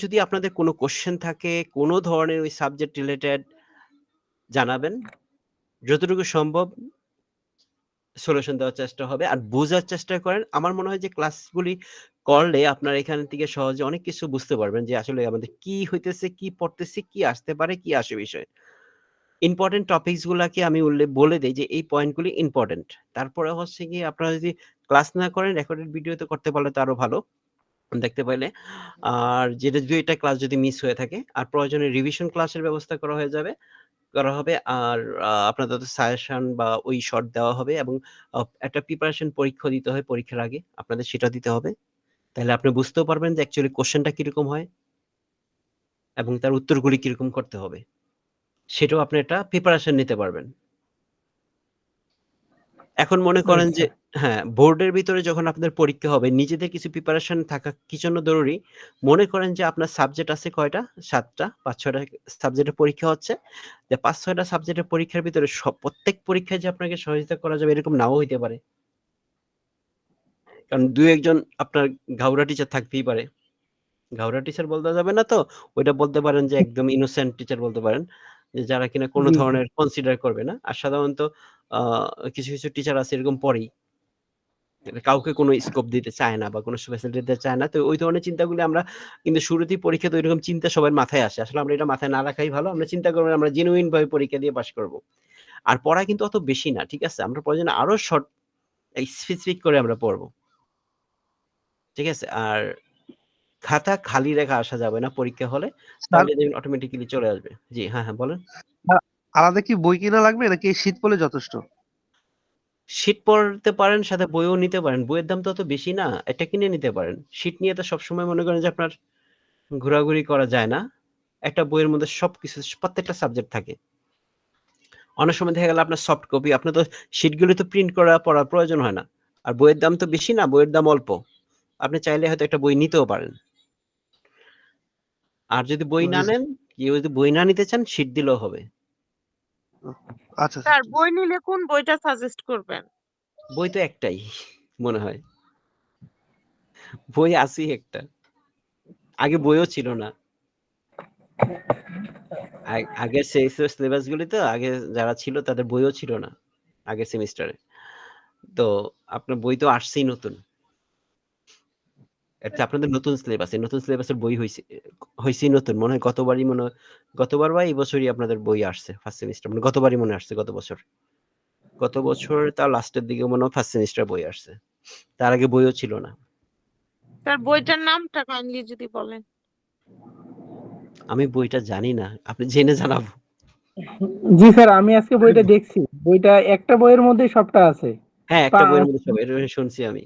যদি আপনাদের কোনো কোয়েশ্চেন থাকে, কোনো ধরনের ওই সাবজেক্ট রিলেটেড জানাবেন। যতটুকু সম্ভব সলিউশন দেওয়ার চেষ্টা হবে। আর বোঝার চেষ্টা করেন। আমার মনে হয় যে ক্লাসগুলি করলে আপনারা এখান থেকে সহজে অনেক কিছু বুঝতে পারবেন যে আসলে আমাদের কি হইতেছে, কি পড়তেছি, কি আসতে পারে, কি আসে বিষয়। ইম্পোর্টেন্ট টপিকস গুলাকে আমি বলে দেই যে এই পয়েন্টগুলি ইম্পোর্টেন্ট। তারপরে হচ্ছে গিয়ে আপনারা যদি ক্লাস না করেন রেকর্ডেড ভিডিওতে করতে পারলে তো আরো ভালো দেখতে পাইলে। আর যেটা ২ টা ক্লাস যদি মিস হয়ে থাকে আর প্রয়োজনে রিভিশন ক্লাসের ব্যবস্থা করা হবে। আর আপনাদের সাজেশন বা ওই শর্ট দেওয়া হবে এবং একটা প্রিপারেশন পরীক্ষা দিতে হয় পরীক্ষার আগে। আপনাদের সেটা দিতে হবে। তাহলে আপনি বুঝতেও পারবেন যে অ্যাকচুয়ালি কোয়েশ্চেনটা কিরকম হয় এবং তার উত্তরগুলি কিরকম করতে হবে। সেটাও আপনি একটা প্রিপারেশন নিতে পারবেন। এখন মনে করেন যে হ্যাঁ, বোর্ডের ভিতরে যখন আপনাদের পরীক্ষা হবে নিজেদের কিছু প্রিপারেশন থাকা কি জন্য জরুরি? মনে করেন যে আপনার সাবজেক্ট আছে কয়টা? ৭ টা, ৫-৬ টা সাবজেক্টের পরীক্ষা হচ্ছে। যে ৫-৬ টা সাবজেক্টের পরীক্ষার ভিতরে প্রত্যেক পরীক্ষায় যে আপনাকে সহযোগিতা করা যাবে এরকম নাও হইতে পারে। কারণ ২-১ জন আপনার ঘাউড়া টিচার থাকতেই পারে। ঘাউড়া টিচার বলতে যাবে না তো, ওইটা বলতে পারেন যে একদম ইনোসেন্ট টিচার বলতে পারেন। যে যারা কিনা কোনো জি, জি। ধরনের কনসিডার করবে না। আর সাধারণত আ কিছু টিচার আছে এরকম পড়েই। কাউকে কোনো স্কোপ দিতে চায় না বা কোনো ফ্যাসিলিটি দিতে চায় না। তো ওই ধরনের চিন্তাগুলি আমরা কিন্তু শুরুতেই পরীক্ষাতে ঐরকম চিন্তা সবার মাথায় আসে। আসলে আমরা এটা মাথায় না রাখাই ভালো। আমরা চিন্তা করব আমরা জেনুইন ভাবে পরীক্ষা দিয়ে পাস করব। আর পড়া কিন্তু অত বেশি না। ঠিক আছে? আমরা প্রয়োজনে আরো স্পেসিফিক করে আমরা পড়ব। ঠিক আছে? আর খাতা খালি রেখে আসা যাবে না পরীক্ষা হলে। তাহলে দেখবেন অটোমেটিক্যালি চলে আসবে। জি, হ্যাঁ, বলেন। আলাদা কি বই কিনা লাগবে নাকি এই শীত পড়লে যথেষ্ট? শীট পড়তে পারেন, সাথে বইও নিতে পারেন। বইয়ের দাম তো অত বেশি না। এটা কিনে নিতে পারেন। শীট নিয়ে তো সবসময় মনে করেন যে আপনার ঘোরাঘুরি করা যায় না। একটা বইয়ের মধ্যে সবকিছু প্রত্যেকটা সাবজেক্ট থাকে। অনেক সময় দেখা গেল আপনার সফট কপি, আপনার তো শিটগুলো তো প্রিন্ট পড়ার প্রয়োজন হয় না। আর বইয়ের দাম তো বেশি না, বইয়ের দাম অল্প। আপনি চাইলে হয়তো একটা বই নিতেও পারেন। আর যদি বই না নেন, কেউ যদি বই না নিতে চান শিট দিলেও হবে। আচ্ছা স্যার বই নিলে কোন বইটা সাজেস্ট করবেন? বই তো একটাই মনে হয়। বই আছেই একটা। আগে বইও ছিল না। আগের সিলেবাস গুলি তো আগে যারা ছিল তাদের বইও ছিল না আগের সেমিস্টারে। তো আপনার বই তো আসছেই নতুন। এটা আপনাদের নতুন সিলেবাস। এই নতুন সিলেবাসের বই হইছেই নতুন। মনে হয় গতবার বা এই বছরই আপনাদের বই আসছে ফার্স্ট সেমিস্টার। মানে গতবারই মনে আসছে গত বছর। গত বছর তার লাস্টের দিকে মনে হয় ফার্স্ট সেমিস্টার বই আসছে। তার আগে বইও ছিল না। স্যার বইটার নামটা কাইন্ডলি যদি বলেন। আমি বইটা জানি না। আপনি জেনে জানাবো। জি স্যার, আমি আজকে বইটা দেখছি। বইটা একটা বইয়ের মধ্যে সবটা আছে। হ্যাঁ, একটা বইয়ের মধ্যে সব এটা শুনছি আমি।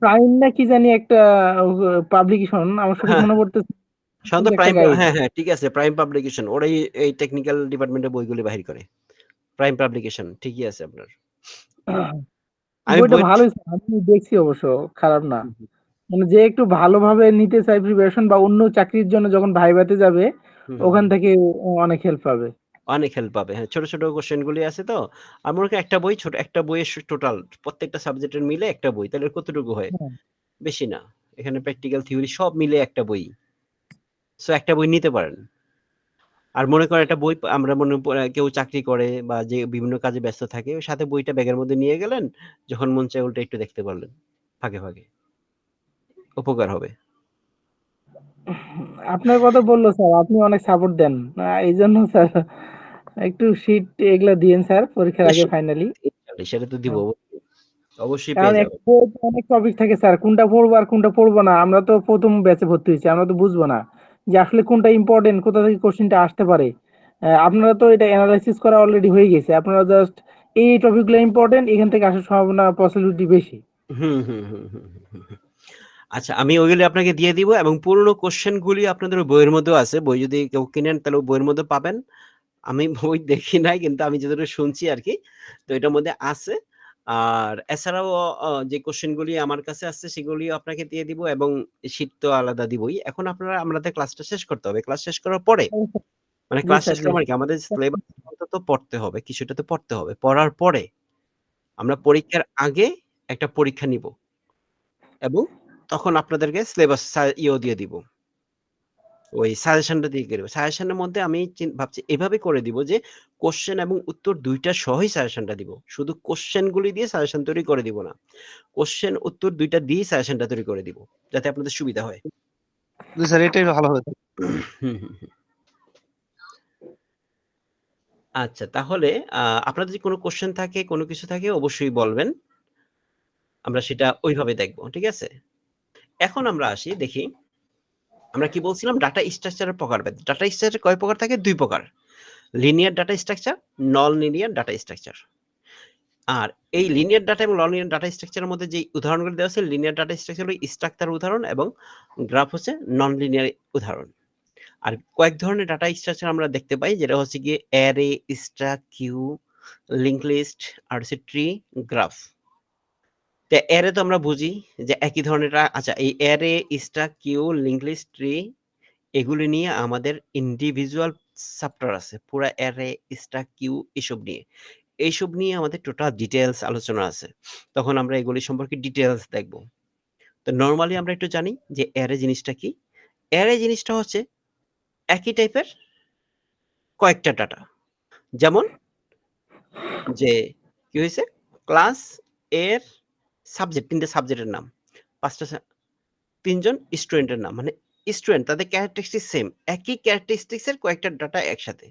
প্রাইম না কি জানি একটা পাবলিকেশন, আমার সঠিক হ্যাঁ, মনে পড়তেছে। সাধারণত একটা প্রাইম, গাইড। হ্যাঁ, ঠিক আছে। প্রাইম পাবলিকেশন ওরাই এই টেকনিক্যাল ডিপার্টমেন্টের বইগুলি বাহির করে। প্রাইম পাবলিকেশন ঠিকই আছে আপনার। আমি বইটা বই ভালোই স্যার, আমি দেখছি অবশ্য, খারাপ না। মানে যে একটু ভালোভাবে নিতে চাই প্রিপারেশন বা অন্য চাকরির জন্য যখন ভাইভাতে যাবে ওখান থেকে অনেক হেল্প পাবে। অনেক হেল্প পাবে। হ্যাঁ, ছোট কোয়েশ্চেন গুলি আছে তো। আর মনে করেন একটা বইয়ের টোটাল প্রত্যেকটা সাবজেক্টের মিলে একটা বই। তাহলে কতটুকু হয়? হ্যাঁ। বেশি না। এখানে প্র্যাকটিক্যাল থিওরি সব মিলে একটা বই। সো একটা বই নিতে পারেন। আর মনে করেন একটা বই আমরা কেউ চাকরি করে বা যে বিভিন্ন কাজে ব্যস্ত থাকে, ওই সাথে বইটা ব্যাগের মধ্যে নিয়ে গেলেন। যখন মন চায় উল্টে একটু দেখতে পারলেন। ফাঁকে। উপকার হবে। আপনার কথা বললো স্যার, আপনি অনেক সাপোর্ট দেন। এইজন্য স্যার একটু শীট এগুলা দিয়েন স্যার পরীক্ষার আগে ফাইনালি। সেটা তো দিব। অবশ্যই কারণ পেয়ে যাবেন। একটা বইতে অনেক টপিক থাকে স্যার, কোনটা পড়বো আর কোনটা পড়বো না। আমরা তো প্রথম ব্যাচে ভর্তি হয়েছি, আমরা তো বুঝবো না যে আসলে কোনটা ইম্পর্টেন্ট, কোথা থেকে কোশ্চেনটা আসতে পারে। আপনারা তো এটা অ্যানালাইসিস করা অলরেডি হয়ে গেছে, আপনারা জাস্ট এই টপিকগুলো ইম্পর্টেন্ট, এখান থেকে আসার সম্ভাবনা পসিবিলিটি বেশি। হুম হুম হুম হুম হুম হুম। আচ্ছা, আমি ওইগুলি আপনাকে দিয়ে দিব এবং পুরনো কোশ্চেন গুলি আপনাদের বইয়ের মধ্যেও আছে। বই যদি কেউ কিনেন তাহলে বইয়ের মধ্যে পাবেন। আমি বই দেখি নাই, কিন্তু আমি যতটুকু শুনছি আর কি, তো এটার মধ্যে আছে। আর এছাড়াও যে কোশ্চেন গুলি আমার কাছে আছে সেগুলি আপনাকে দিয়ে দিব এবং শীট তো আলাদা দিবই। এখন আপনারা আমাদের ক্লাসটা শেষ করতে হবে। ক্লাস শেষ করার পরে, মানে জি ক্লাস স্যার, শেষ জি। করা মানে কি, আমাদের সিলেবাস অন্তত পড়তে হবে, কিছুটা তো পড়তে হবে। পড়ার পরে আমরা পরীক্ষার আগে একটা পরীক্ষা নিব এবং তখন আপনাদেরকে সিলেবাস দিয়ে দিব। ওই সাজেশনটা দিয়ে দেব। সাজেশনের মধ্যে আমি ভাবছি এভাবে করে দিব যে কোশ্চেন এবং উত্তর ২ টা সহই সাজেশনটা দিব। শুধু কোশ্চেন গুলি দিয়ে সাজেশন তৈরি করে দিব না। কোশ্চেন উত্তর ২ টা দিয়েই সাজেশনটা তৈরি করে দিব। যাতে আপনাদের সুবিধা হয়। জি স্যার, এটাই ভালো হতো। হুম, হুম, হুম। আচ্ছা, তাহলে আপনাদের যদি কোনো কোশ্চেন থাকে, কোনো কিছু থাকে অবশ্যই বলবেন। আমরা সেটা ওইভাবে দেখব। ঠিক আছে? এখন আমরা আসি, দেখি আমরা কি বলছিলাম, ডাটা স্ট্রাকচারের প্রকারভেদ। ডাটা স্ট্রাকচার কয় প্রকার থাকে? ২ প্রকার। Linear data structure, non linear data structure. আর এই লিনিয়ার ডাটা এবং নন লিনিয়ার ডাটা স্ট্রাকচারের মধ্যে যে উদাহরণগুলো দেওয়া আছে, লিনিয়ার ডাটা স্ট্রাকচার হলো স্ট্রাকচার উদাহরণ এবং গ্রাফ হচ্ছে নন লিনিয়ার উদাহরণ। আর কয়েক ধরনের ডাটা স্ট্রাকচার আমরা দেখতে পাই, যেটা হচ্ছে গিয়ে array, stack, queue, link list আর হচ্ছে ট্রি, গ্রাফ। তো অ্যারে তো আমরা বুঝি যে একই ধরনের। আচ্ছা, এই array, stack, queue, link list, tree এগুলি নিয়ে আমাদের ইন্ডিভিজুয়াল চ্যাপ্টার আছে, পুরা অ্যারে, স্ট্যাক, কিউ এসব নিয়ে। এইসব নিয়ে আমাদের টোটাল ডিটেইলস আলোচনা আছে। তখন আমরা এগুলি সম্পর্কে ডিটেইলস দেখব। তো নরমালি আমরা একটু জানি যে অ্যারে জিনিসটা কি। অ্যারে জিনিসটা হচ্ছে একই টাইপের কয়েকটা ডাটা। যেমন যে কি হয়েছে, ক্লাস এর সাবজেক্ট, ৩ টে সাবজেক্টের নাম, ৫ টা ৩ জন স্টুডেন্টের নাম, মানে স্টুডেন্ট তাদের ক্যারেক্টারিস্টিক সেম, একই ক্যারেক্টারিস্টিক্স এর কয়েকটা ডাটা একসাথে,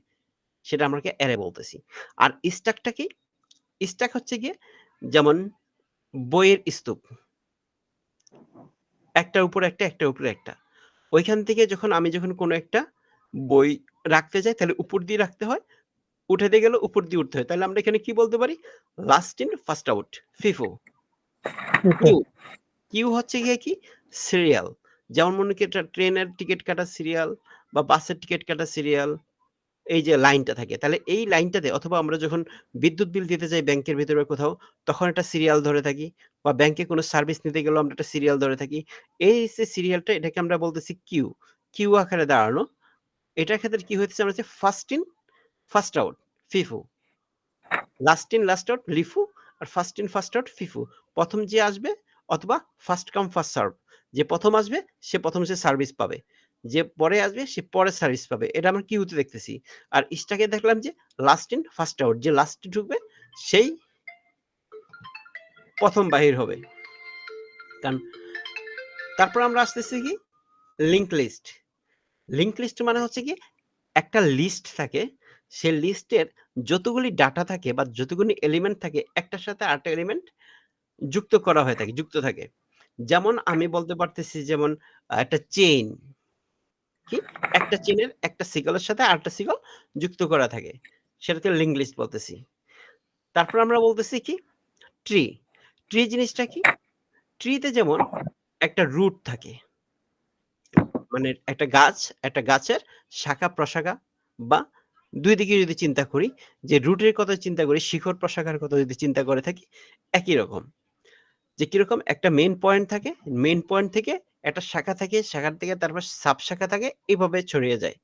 সেটা আমরা অ্যারে বলতেছি। আর স্ট্যাকটা কি? স্ট্যাক হচ্ছে গিয়ে যেমন বইয়ের স্তূপ, একটার উপর একটা, একটার উপরে একটা। ওইখান থেকে আমি যখন কোনো একটা বই রাখতে যাই, তাহলে উপর দিয়ে রাখতে হয়, উঠাতে গেলে উপর দিয়ে উঠতে হয়। তাহলে আমরা এখানে কি বলতে পারি? Last in first out, FIFO. Queue, queue হচ্ছে গিয়ে কি? সিরিয়াল। যেমন মনে করি একটা ট্রেনের টিকিট কাটা সিরিয়াল বা বাসের টিকিট কাটা সিরিয়াল, এই যে লাইনটা থাকে, তাহলে এই লাইনটাতে, অথবা আমরা যখন বিদ্যুৎ বিল দিতে যাই ব্যাংকের ভিতরে কোথাও, তখন একটা সিরিয়াল ধরে থাকি, বা ব্যাংকে কোনো সার্ভিস নিতে গেলেও আমরা একটা সিরিয়াল ধরে থাকি। এই যে সিরিয়ালটা, এটাকে আমরা বলতেছি কিউ। কিউ আকারে দাঁড়ানো। এটার ক্ষেত্রে কি হচ্ছে, আমরা হচ্ছে first in first out, FIFO. Last in last out, LIFO. আর first in first out, FIFO. প্রথম যে আসবে, অথবা ফার্স্ট কাম ফার্স্ট সার্ভ, যে প্রথম আসবে সে প্রথম সে সার্ভিস পাবে, যে পরে আসবে সে পরে সার্ভিস পাবে। এটা আমরা কিউতে দেখতেছি। আর স্টাকে দেখলাম যে লাস্ট ইন ফার্স্ট আউট, যে লাস্টে ঢুকবে সেই প্রথম বাহির হবে। কারণ তারপর আমরা আসতেছি কি, লিংক লিস্ট। লিংক লিস্ট মানে হচ্ছে কি, একটা লিস্ট থাকে, সে লিস্টের যতগুলি ডাটা থাকে বা যতগুলি এলিমেন্ট থাকে, একটার সাথে আরেকটা এলিমেন্ট যুক্ত করা হয়ে থাকে, যুক্ত থাকে। যেমন আমি বলতে পারতেছি, যেমন একটা চেইন, কি, একটা চেইনের একটা সিকলের সাথে আরেকটা সিকল যুক্ত করা থাকে, সেটাকে লিংক লিস্ট বলতেছি। তারপর আমরা বলতেছি কি, ট্রি। ট্রি জিনিসটা কি? ট্রিতে যেমন একটা রুট থাকে, মানে একটা গাছ, একটা গাছের শাখা প্রশাখা, বা দুই দিকে যদি চিন্তা করি, যে রুটের কথা চিন্তা করি, শিখর প্রশাখার কথা যদি চিন্তা করে থাকি, একই রকম। যে কিরকম, একটা মেইন পয়েন্ট থাকে, মেইন পয়েন্ট থেকে একটা শাখা থাকে, শাখার থেকে তারপর সাব শাখা থাকে, এইভাবে ছড়িয়ে যায়।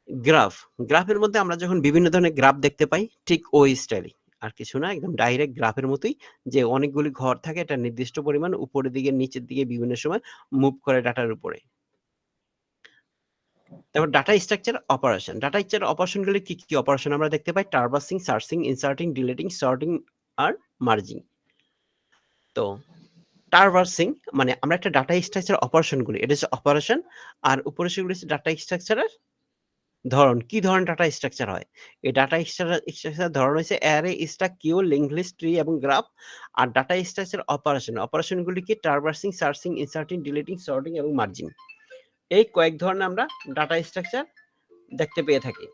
গ্রাফ, গ্রাফের মধ্যে আমরা যখন বিভিন্ন ধরনের গ্রাফ দেখতে পাই, ঠিক ওই স্টাইলই, আর কিছু না, একদম ডাইরেক্ট গ্রাফের মতোই, যে অনেকগুলি ঘর থাকে, একটা নির্দিষ্ট পরিমাণ উপরের দিকে নিচের দিকে বিভিন্ন সময় মুভ করে ডাটার উপরে। তারপর data structure operation. Data structure অপারেশনগুলি কি কি অপারেশন আমরা দেখতে পাই? Traversing, searching, inserting, deleting, sorting আর মার্জিং। তো ট্রাভার্সিং মানে আমরা একটা ডাটা স্ট্রাকচার অপারেশনগুলি, এটা হচ্ছে অপারেশন, আর উপরে সেগুলি হচ্ছে ডাটা স্ট্রাকচারের ধরন। কি ধরনের ডাটা স্ট্রাকচার হয়? এই ডাটা স্ট্রাকচার ধরন হচ্ছে array, stack, queue, link list, tree এবং গ্রাফ। আর ডাটা স্ট্রাকচার অপারেশনগুলি কি? Traversing, searching, inserting, deleting, sorting এবং মার্জিং। এই কয়েক ধরনের আমরা ডাটা স্ট্রাকচার দেখতে পেয়ে থাকি।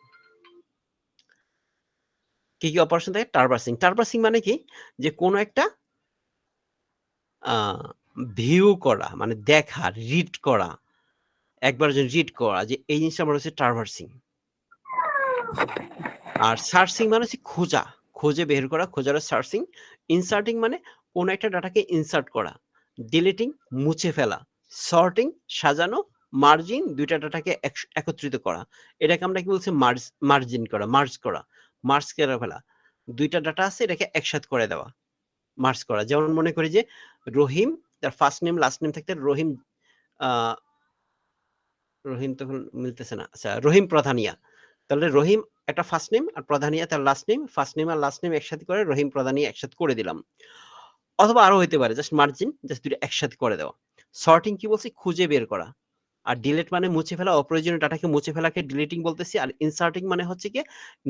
কি কি অপারেশন থাকে? ট্রাভার্সিং। ট্রাভার্সিং মানে কি? যে কোনো একটা ভিউ করা, মানে দেখা, রিড করা, একবার যদি রিড করা, যে এই জিনিসটা আমরা হচ্ছে ট্রাভার্সিং। আর সার্চিং মানে হচ্ছে খোঁজা, খুঁজে বের করা, খোঁজার সার্চিং। ইনসার্টিং মানে কোন একটা ডাটাকে ইনসার্ট করা। ডিলিটিং মুছে ফেলা। সর্টিং সাজানো। মার্জিন দুইটা ডাটাকে একত্রিত করা, এটাকে আমরা কি বলছি? মার্জিন করা, মার্জ করা, মার্জ করে ফেলা। দুইটা ডাটা আছে, এটাকে একসাথে করে দেওয়া, মার্জ করা। যেমন মনে করি যে রহিম, তার ফার্স্ট নেম লাস্ট নেম থাকতে রহিম, রহিম তখন মিলতেছে না, আচ্ছা রহিম প্রধানিয়া, তাহলে রহিম একটা ফার্স্ট নেম আর প্রধানিয়া তার লাস্ট নেম, ফার্স্ট নেম আর লাস্ট নেম একসাথে করে রহিম প্রধানিয়া একসাথে করে দিলাম। অথবা আরো হইতে পারে জাস্ট মার্জিন, জাস্ট দুটো একসাথে করে দেওয়া। সর্টিং কি বলছি? খুঁজে বের করা। আর ডিলিট মানে মুছে ফেলা, অপ্রয়োজনীয় ডাটাকে মুছে ফেলাকে ডিলিটিং বলতেছি। আর ইনসার্টিং মানে হচ্ছে কি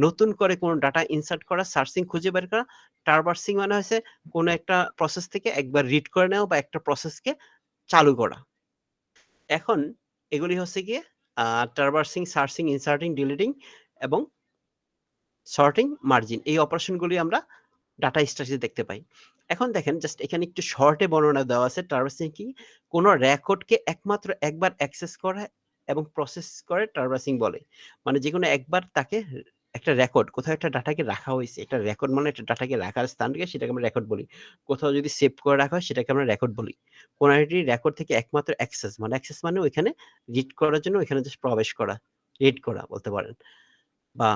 নতুন করে কোনো ডাটা ইনসার্ট করা। সার্চিং খুঁজে বের করা। ট্রাভার্সিং মানে হচ্ছে কোনো একটা প্রসেস থেকে একবার রিড করে নেওয়া বা একটা প্রসেসকে চালু করা। এখন এগুলি হচ্ছে গিয়ে ট্রাভার্সিং, সার্চিং, ইনসার্টিং, ডিলিটিং এবং সর্টিং, মার্জিন, এই অপারেশনগুলি আমরা ডাটা স্ট্রাকচারে দেখতে পাই। এখন দেখেন জাস্ট এখানে একটু শর্টে বর্ণনা দেওয়া আছে। ট্রাভার্সিং কি? কোনো রেকর্ডকে একমাত্র একবার অ্যাক্সেস করা এবং প্রসেস করে ট্রাভার্সিং বলে। মানে যে কোনো একবার তাকে একটা রেকর্ড, কোথাও একটা ডাটাকে রাখা হয়েছে, একটা রেকর্ড মানে একটা ডাটাকে রাখার স্থানকে, সেটাকে আমরা রেকর্ড বলি। কোথাও যদি সেভ করে রাখা হয় সেটাকে আমরা রেকর্ড বলি। কোনো একটি রেকর্ড থেকে একমাত্র অ্যাক্সেস, মানে অ্যাক্সেস মানে ওইখানে রিড করার জন্য, ওইখানে জাস্ট প্রবেশ করা, রিড করা বলতে পারেন, বা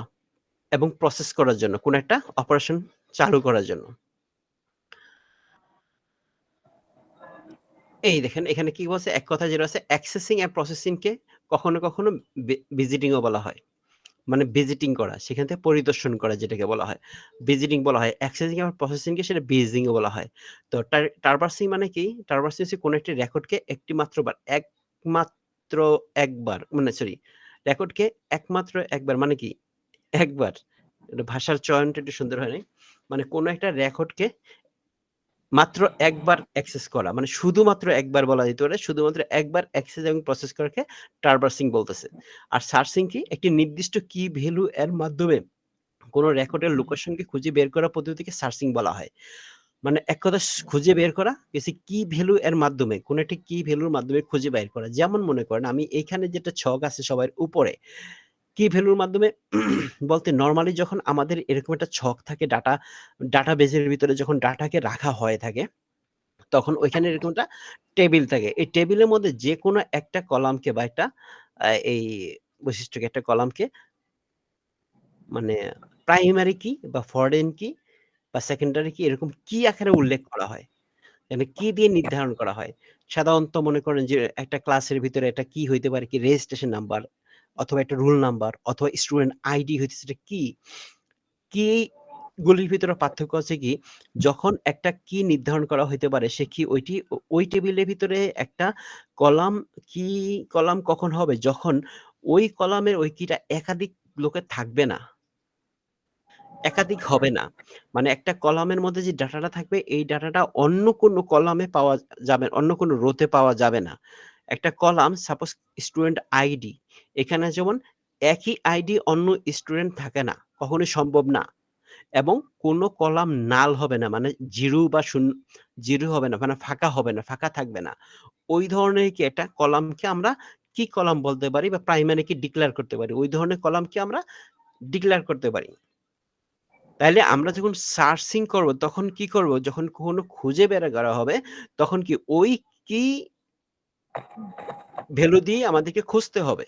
এবং প্রসেস করার জন্য, কোন একটা অপারেশন চালু করার জন্য। এই দেখেন এখানে কি বলছে, এক কথা যেটা আছে, অ্যাক্সেসিং এন্ড প্রসেসিং কে কখনো কখনো ভিজিটিং ও বলা হয়, মানে ভিজিটিং করা, সেখান থেকে পরিদর্শন করা যেটাকে বলা হয় ভিজিটিং বলা হয়। অ্যাক্সেসিং এবং প্রসেসিং কে সেটা ভিজিং ও বলা হয়। তো ট্রাভার্সিং মানে কি? ট্রাভার্সিং হচ্ছে কোন একটি রেকর্ডকে একমাত্র একবার, মানে সরি, রেকর্ডকে একমাত্র একবার মানে কি? একবার, এটা ভাষার চয়নটা একটু সুন্দর হয় নাই। মানে কোন একটা রেকর্ডকে মাত্র একবার অ্যাক্সেস করা, মানে শুধুমাত্র একবার বলা যেতে পারে, শুধুমাত্র একবার অ্যাক্সেস এবং প্রসেস করাকে ট্রাভার্সিং বলতেছে। আর সার্চিং কি? একটি নির্দিষ্ট কি ভ্যালু এর মাধ্যমে কোনো রেকর্ডের লোকেশনকে খুঁজে বের করা পদ্ধতিকে সার্চিং বলা হয়। মানে এক কথা খুঁজে বের করা, কিছু কি ভ্যালু এর মাধ্যমে, কোন একটি কি ভ্যালুর মাধ্যমে খুঁজে বের করা। যেমন মনে করেন আমি এইখানে যেটা ছক আছে সবার উপরে, কি ভ্যালুর মাধ্যমে বলতে নরমালি যখন আমাদের এরকম একটা ছক থাকে, ডাটাবেজের ভিতরে যখন ডাটাকে রাখা হয়ে থাকে, তখন ওইখানে এরকম একটা টেবিল থাকে। এই টেবিলের মধ্যে যে কোনো একটা কলামকে বা একটা এই বৈশিষ্ট্যকে, একটা কলামকে মানে প্রাইমারি কি বা ফরেন কি বা সেকেন্ডারি কি, এরকম কি আকারে উল্লেখ করা হয়, মানে কি দিয়ে নির্ধারণ করা হয়। সাধারণত মনে করেন যে একটা ক্লাসের ভিতরে একটা কি হইতে পারে কি, রেজিস্ট্রেশন নাম্বার, অথবা একটা রোল নাম্বার, অথবা স্টুডেন্ট আইডি হইতেছে এটা কি। কি গুলির ভিতরে পার্থক্য আছে কি, যখন একটা কি নির্ধারণ করা হইতে পারে, সে কি ওইটি ওই টেবিলের ভিতরে একটা কলাম, কি কলাম কখন হবে, যখন ওই কলামের ওই কিটা একাধিক লোকের থাকবে না, একাধিক হবে না। মানে একটা কলামের মধ্যে যে ডাটাটা থাকবে, এই ডাটাটা অন্য কোনো কলামে পাওয়া যাবে, অন্য কোনো রোতে পাওয়া যাবে না। একটা কলাম সাপোজ স্টুডেন্ট আইডি, এখানে যেমন একই আইডি অন্য স্টুডেন্ট থাকে না, কখনোই সম্ভব না। এবং কোনো কলাম নাল হবে না, মানে জিরো বা শূন্য, জিরো হবে না, মানে ফাঁকা হবে না, ফাঁকা থাকবে না। ওই ধরনের কি একটা কলামকে আমরা কি কলাম বলতে পারি, বা প্রাইমারি কি ডিক্লেয়ার করতে পারি, ওই ধরনের কলামকে আমরা ডিক্লেয়ার করতে পারি। তাইলে আমরা যখন সার্চিং করব তখন কি করব, যখন কোনো খুঁজে বের করা হবে, তখন কি ওই কি ভ্যালু দিয়ে আমাদেরকে খুঁজতে হবে।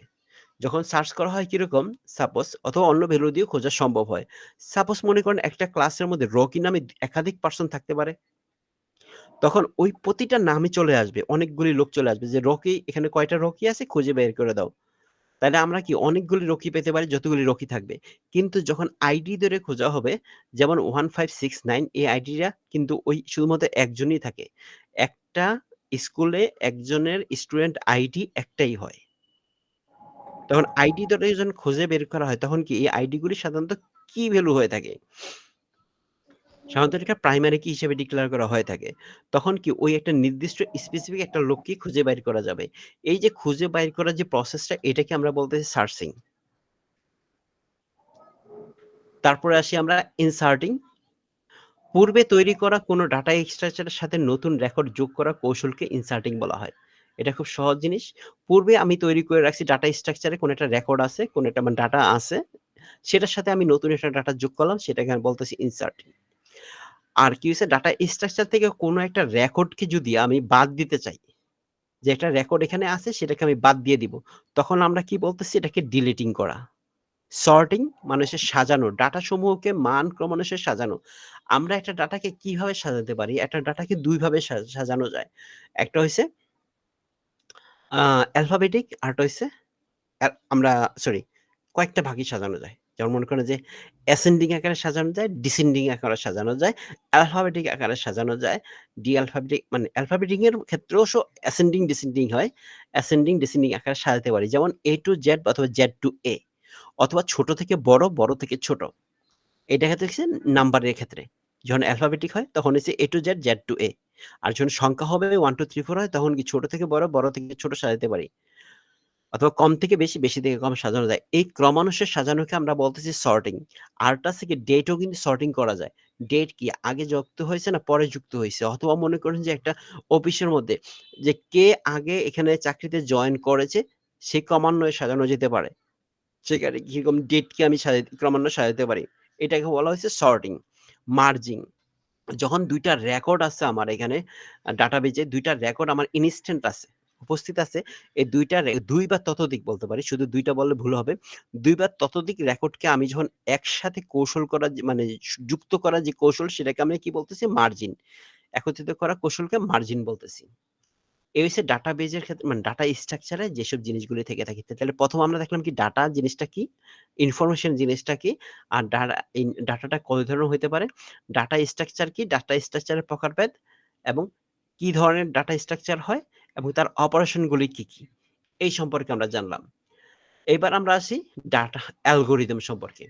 যখন সার্চ করা হয় কিরকম, সাপোজ, অথবা অন্য ভ্যালু দিয়ে খোঁজা সম্ভব হয়। সাপোজ মনে করেন একটা ক্লাসের মধ্যে রকি নামে একাধিক পার্সন থাকতে পারে, তখন ওই প্রতিটা নামই চলে আসবে, অনেকগুলি লোক চলে আসবে যে রকি, এখানে কয়টা রকি আছে খুঁজে বের করে দাও। তাহলে আমরা কি অনেকগুলি রকি পেতে পারি, যতগুলি রকি থাকবে। কিন্তু যখন আইডি ধরে খোঁজা হবে, যেমন 1569, এই আইডিটা কিন্তু ওই শুধুমাত্র একজনই থাকে। একটা স্কুলে একজনের স্টুডেন্ট আইডি একটাই হয়। তখন আইডি ধরে যখন খুঁজে বের করা হয়, তখন কি এই আইডি গুলি সাধারণত কি ভ্যালু হয়ে থাকে। সাধারণত এটাকে প্রাইমারি কি হিসেবে ডিক্লেয়ার করা হয়ে থাকে। তখন কি ওই একটা নির্দিষ্ট স্পেসিফিক একটা লোককে খুঁজে বাইর করা যাবে। এই যে খুঁজে বাইর করার যে প্রসেসটা এটাকে আমরা বলতেছি সার্চিং। তারপরে আসি আমরা ইনসার্টিং। পূর্বে তৈরি করা কোনো ডাটা স্ট্রাকচারের সাথে নতুন রেকর্ড যোগ করা কৌশলকে ইনসার্টিং বলা হয়। এটা খুব সহজ জিনিস। পূর্বে আমি তৈরি করে রাখছি ডাটা স্ট্রাকচারে কোনো একটা রেকর্ড আছে, কোনো একটা মানে ডাটা আছে। সেটার সাথে আমি নতুন একটা ডাটা যোগ করলাম, সেটাকে আমি বলতেছি ইনসার্টিং। আর কি হইছে ডাটা স্ট্রাকচার থেকে কোনো একটা রেকর্ডকে যদি আমি বাদ দিতে চাই, যে একটা রেকর্ড এখানে আছে সেটাকে আমি বাদ দিয়ে দিব। তখন আমরা কি বলতেছি এটাকে ডিলিটিং করা। সর্টিং মানে হচ্ছে সাজানো, ডাটা সমূহকে মান ক্রমানুসারে সাজানো। আমরা একটা ডাটাকে কিভাবে সাজাতে পারি? একটা ডাটাকে ২ ভাবে সাজানো যায়। একটা হইছে অ্যালফাবেটিক, আরেকটা হইছে আমরা সরি কয়েকটা ভাগই সাজানো যায়। যেমন মনে করেন যে অ্যাসেন্ডিং আকারে সাজানো যায়, ডিসেন্ডিং আকারে সাজানো যায়, অ্যালফাবেটিক আকারে সাজানো যায়, ডি অ্যালফাবেটিক মানে অ্যালফাবেটিক এর ক্ষেত্রেও অ্যাসেন্ডিং ডিসেন্ডিং হয়। অ্যাসেন্ডিং ডিসেন্ডিং আকারে সাজাতে পারি। যেমন A to Z অথবা Z to A অথবা ছোট থেকে বড়, বড় থেকে ছোট। এটা ক্ষেত্রে হচ্ছে নাম্বারের ক্ষেত্রে। যখন অ্যালফাবেটিক হয় তখন হচ্ছে A to Z, Z to A। আর যখন সংখ্যা হবে 1 2 3 4 হয় তখন কি ছোট থেকে বড়, বড় থেকে ছোট সাজাতে পারি। অথবা কম থেকে বেশি, বেশি থেকে কম সাজানো যায়। এই ক্রমানুসারে সাজানোকে আমরা বলতেছি সর্টিং। আরেকটা আছে কি ডেটও কিন্তু সর্টিং করা যায়। ডেট কি আগে যুক্ত হয়েছে না পরে যুক্ত হইছে? অথবা মনে করেন যে একটা অফিসের মধ্যে যে কে আগে এখানে চাকরিতে জয়েন করেছে সে ক্রমান্বয়ে সাজানো যেতে পারে। সেখানে কিরকম ডেটকে আমি ক্রমান্বয়ে সাজাতে পারি। এটাকে বলা হয়েছে সর্টিং। মার্জিং যখন ২ টা রেকর্ড আছে আমার এখানে ডাটাবেজে ২ টা রেকর্ড আমার ইনস্ট্যান্ট আছে, উপস্থিত আছে। এই ২ টা ২ বা ততোধিক বলতে পারি। শুধু ২ টা বললে ভুল হবে। ২ বা ততোধিক রেকর্ডকে আমি যখন একসাথে কৌশল করা মানে যুক্ত করার যে কৌশল সেটাকে আমরা কি বলতেছি? মার্জিন। একত্রিত করা কৌশলকে মার্জিন বলতেছি। এই হচ্ছে ডাটাবেজের ক্ষেত্রে মানে ডাটা স্ট্রাকচারে যেসব জিনিসগুলি থেকে থাকে। তাহলে ১ম আমরা দেখলাম কি ডাটা জিনিসটা কি? ইনফরমেশন জিনিসটা কি? আর ডাটাটা কয় ধরনের হইতে পারে? ডাটা স্ট্রাকচার কি? ডাটা স্ট্রাকচারের প্রকারভেদ এবং কি ধরনের ডাটা স্ট্রাকচার হয় এবং তার অপারেশন গুলি কি, কি? এই সম্পর্কে আমরা জানলাম। এবার আমরা আসি ডাটা অ্যালগরিদম সম্পর্কে।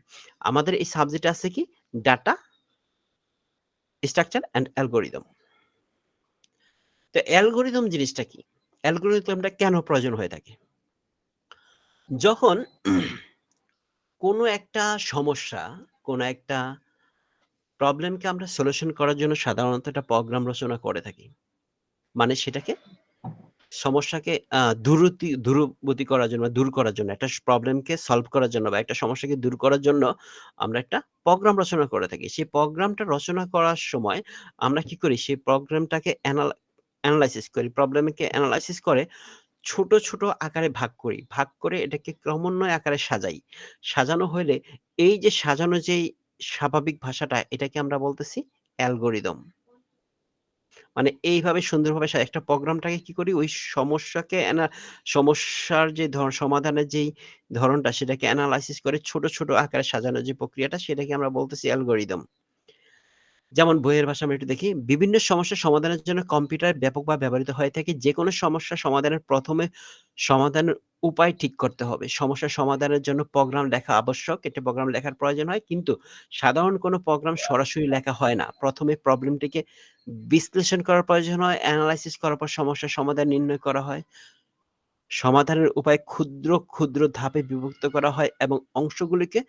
আমাদের এই সাবজেক্টে আছে কি? Data structure and algorithm. তো অ্যালগরিদম জিনিসটা কি? অ্যালগরিদমটা কেন প্রয়োজন হয়ে থাকে? যখন কোনো একটা সমস্যা, কোনো একটা প্রবলেমকে আমরা সলিউশন করার জন্য সাধারণত একটা প্রোগ্রাম রচনা করে থাকি। মানে সেটাকে সমস্যাকে দূরবর্তী করার জন্য, দূর করার জন্য, একটা প্রবলেমকে সলভ করার জন্য বা একটা সমস্যাকে দূর করার জন্য আমরা একটা প্রোগ্রাম রচনা করে থাকি। সেই প্রোগ্রামটা রচনা করার সময় আমরা কি করি? সেই প্রোগ্রামটাকে এনালাইসিস করি। প্রবলেমকে এনালাইসিস করে ছোট, ছোট আকারে ভাগ করি। ভাগ করে এটাকে ক্রমান্বয়ে আকারে সাজাই। সাজানো হইলে এই যে সাজানো যেই স্বাভাবিক ভাষাটা এটাকে আমরা বলতেছি অ্যালগরিদম। মানে এইভাবে সুন্দরভাবে একটা প্রোগ্রামটাকে কি করি? ওই সমস্যাকে সমস্যার যে সমাধানের যেই ধরনটা সেটাকে এনালাইসিস করে ছোট, ছোট আকারে সাজানোর যে প্রক্রিয়াটা সেটাকে আমরা বলতেছি অ্যালগরিদম। যেমন বইয়ের ভাষা আমরা একটু দেখি। বিভিন্ন সমস্যা সমাধানের জন্য কম্পিউটার ব্যাপকভাবে ব্যবহৃত হয়ে থাকে। যেকোনো সমস্যা সমাধানের ১ম এ সমাধানের উপায় ঠিক করতে হবে। সমস্যা সমাধানের জন্য প্রোগ্রাম লেখা আবশ্যক। একটা প্রোগ্রাম লেখার প্রয়োজন হয়। কিন্তু সাধারণ কোনো প্রোগ্রাম সরাসরি লেখা হয় না। ১ম এ প্রবলেমটিকে বিশ্লেষণ করার প্রয়োজন হয়। এনালাইসিস করার পর সমস্যার সমাধান নির্ণয় করা হয়। সমাধানের উপায় ক্ষুদ্র, ক্ষুদ্র ধাপে বিভক্ত করা হয় এবং অংশগুলিকে